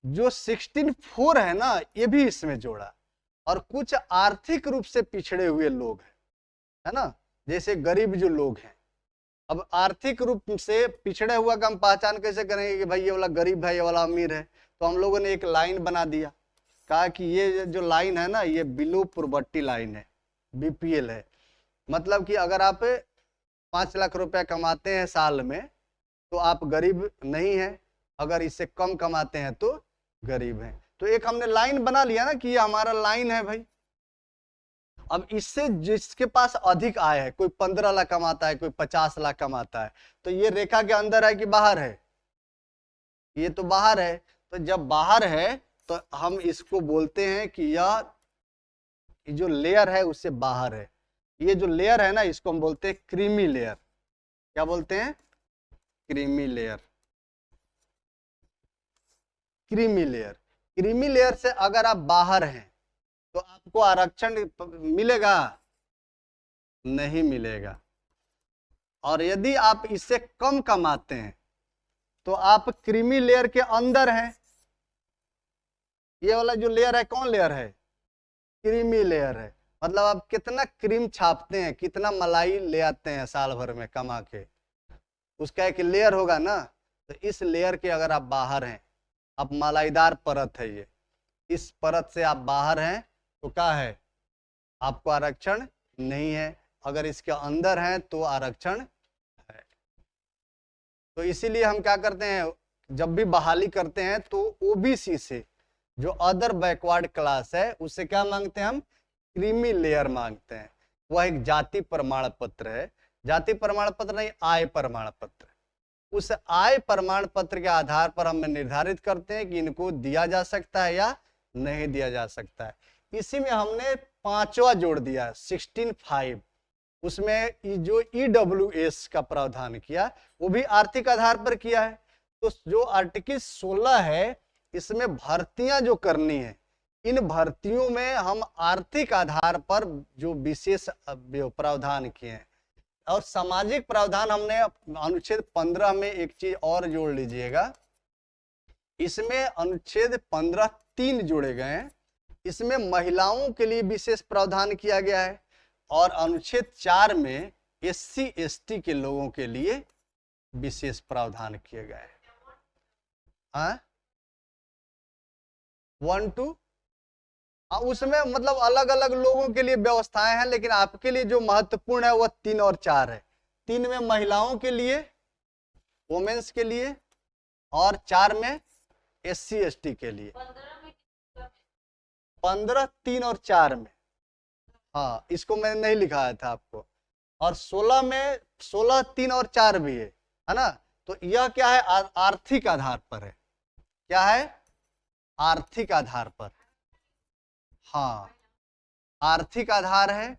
जो 16(4) है ना ये भी इसमें जोड़ा, और कुछ आर्थिक रूप से पिछड़े हुए लोग हैं, है ना, जैसे गरीब जो लोग हैं। अब आर्थिक रूप से पिछड़े हुआ का हम पहचान कैसे करेंगे कि भाई ये वाला गरीब है ये वाला अमीर है? तो हम लोगों ने एक लाइन बना दिया, कहा कि ये जो लाइन है ना ये बिलो पॉवर्टी लाइन है, बीपीएल है। मतलब कि अगर आप 5 लाख रुपया कमाते हैं साल में तो आप गरीब नहीं हैं, अगर इससे कम कमाते हैं तो गरीब हैं। तो एक हमने लाइन बना लिया ना कि ये हमारा लाइन है भाई। अब इससे जिसके पास अधिक आय है, कोई 15 लाख कमाता है, कोई 50 लाख कमाता है, तो ये रेखा के अंदर है कि बाहर है? ये तो बाहर है। तो जब बाहर है तो हम इसको बोलते हैं कि यह जो लेयर है उससे बाहर है। ये जो लेयर है ना इसको हम बोलते हैं क्रीमी लेयर। क्या बोलते हैं? Creamy layer. Creamy layer. Creamy layer से अगर आप बाहर हैं तो आपको आरक्षण मिलेगा? नहीं मिलेगा। और यदि आप इससे कम कमाते हैं तो आप क्रीमी लेयर के अंदर हैं। ये वाला जो लेयर है कौन लेयर है? क्रीमी लेयर है। मतलब आप कितना क्रीम छापते हैं, कितना मलाई ले आते हैं साल भर में कमा के, उसका एक लेयर होगा ना। तो इस लेयर के अगर आप बाहर हैं, आप मलाईदार परत है ये, इस परत से आप बाहर हैं तो क्या है? आपको आरक्षण नहीं है। अगर इसके अंदर हैं तो आरक्षण है। तो इसीलिए हम क्या करते हैं, जब भी बहाली करते हैं तो ओबीसी से जो अदर बैकवर्ड क्लास है उससे क्या मांगते हैं हम? क्रीमी लेयर मांगते हैं। वह एक जाति प्रमाण पत्र है। जाति प्रमाण पत्र नहीं, आय प्रमाण पत्र। उस आय प्रमाण पत्र के आधार पर हम निर्धारित करते हैं कि इनको दिया जा सकता है या नहीं दिया जा सकता है। इसी में हमने 5वां जोड़ दिया 16(5). उसमें जो EWS का प्रावधान किया वो भी आर्थिक आधार पर किया है। तो जो आर्टिकल 16 है इसमें भर्तियां जो करनी है, इन भर्तियों में हम आर्थिक आधार पर जो विशेष प्रावधान किए हैं। और सामाजिक प्रावधान हमने अनुच्छेद 15 में एक चीज और जोड़ लीजिएगा, इसमें अनुच्छेद 15 3 जोड़े गए हैं। इसमें महिलाओं के लिए विशेष प्रावधान किया गया है और अनुच्छेद 4 में SC ST के लोगों के लिए विशेष प्रावधान किए गए हैं। हाँ 1 2 उसमें मतलब अलग अलग लोगों के लिए व्यवस्थाएं हैं, लेकिन आपके लिए जो महत्वपूर्ण है वह 3 और 4 है। 3 में महिलाओं के लिए, वुमेन्स के लिए, और 4 में SC ST के लिए। 15 3 और 4 में, हाँ इसको मैंने नहीं लिखाया था आपको। और 16 में 16 3 और 4 भी है ना। तो यह क्या है? आर्थिक आधार पर है। क्या है? आर्थिक आधार पर। हाँ आर्थिक आधार है।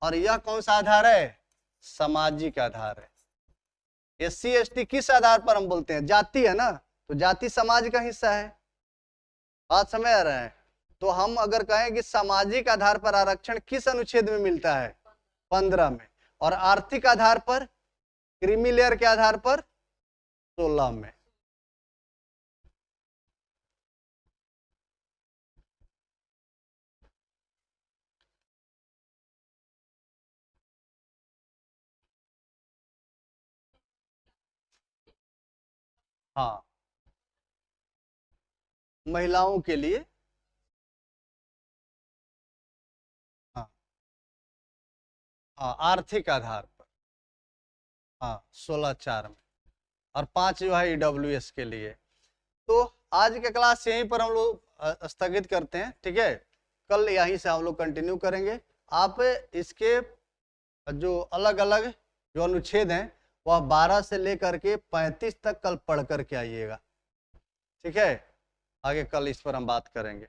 और यह कौन सा आधार है? सामाजिक आधार है। SC ST किस आधार पर हम बोलते हैं? जाति है ना, तो जाति समाज का हिस्सा है। बात समझ आ रहे हैं? तो हम अगर कहें कि सामाजिक आधार पर आरक्षण किस अनुच्छेद में मिलता है? 15 में। और आर्थिक आधार पर, क्रीमी लेयर के आधार पर 16 में। हाँ महिलाओं के लिए, हाँ हाँ आर्थिक आधार पर, हाँ 16 4 में। और 5 जो है EWS के लिए। तो आज के क्लास यहीं पर हम लोग स्थगित करते हैं, ठीक है। कल यहीं से हम लोग कंटिन्यू करेंगे। आप इसके जो अलग अलग जो अनुच्छेद हैं वह 12 से लेकर के 35 तक कल पढ़ करके आइएगा, ठीक है। आगे कल इस पर हम बात करेंगे।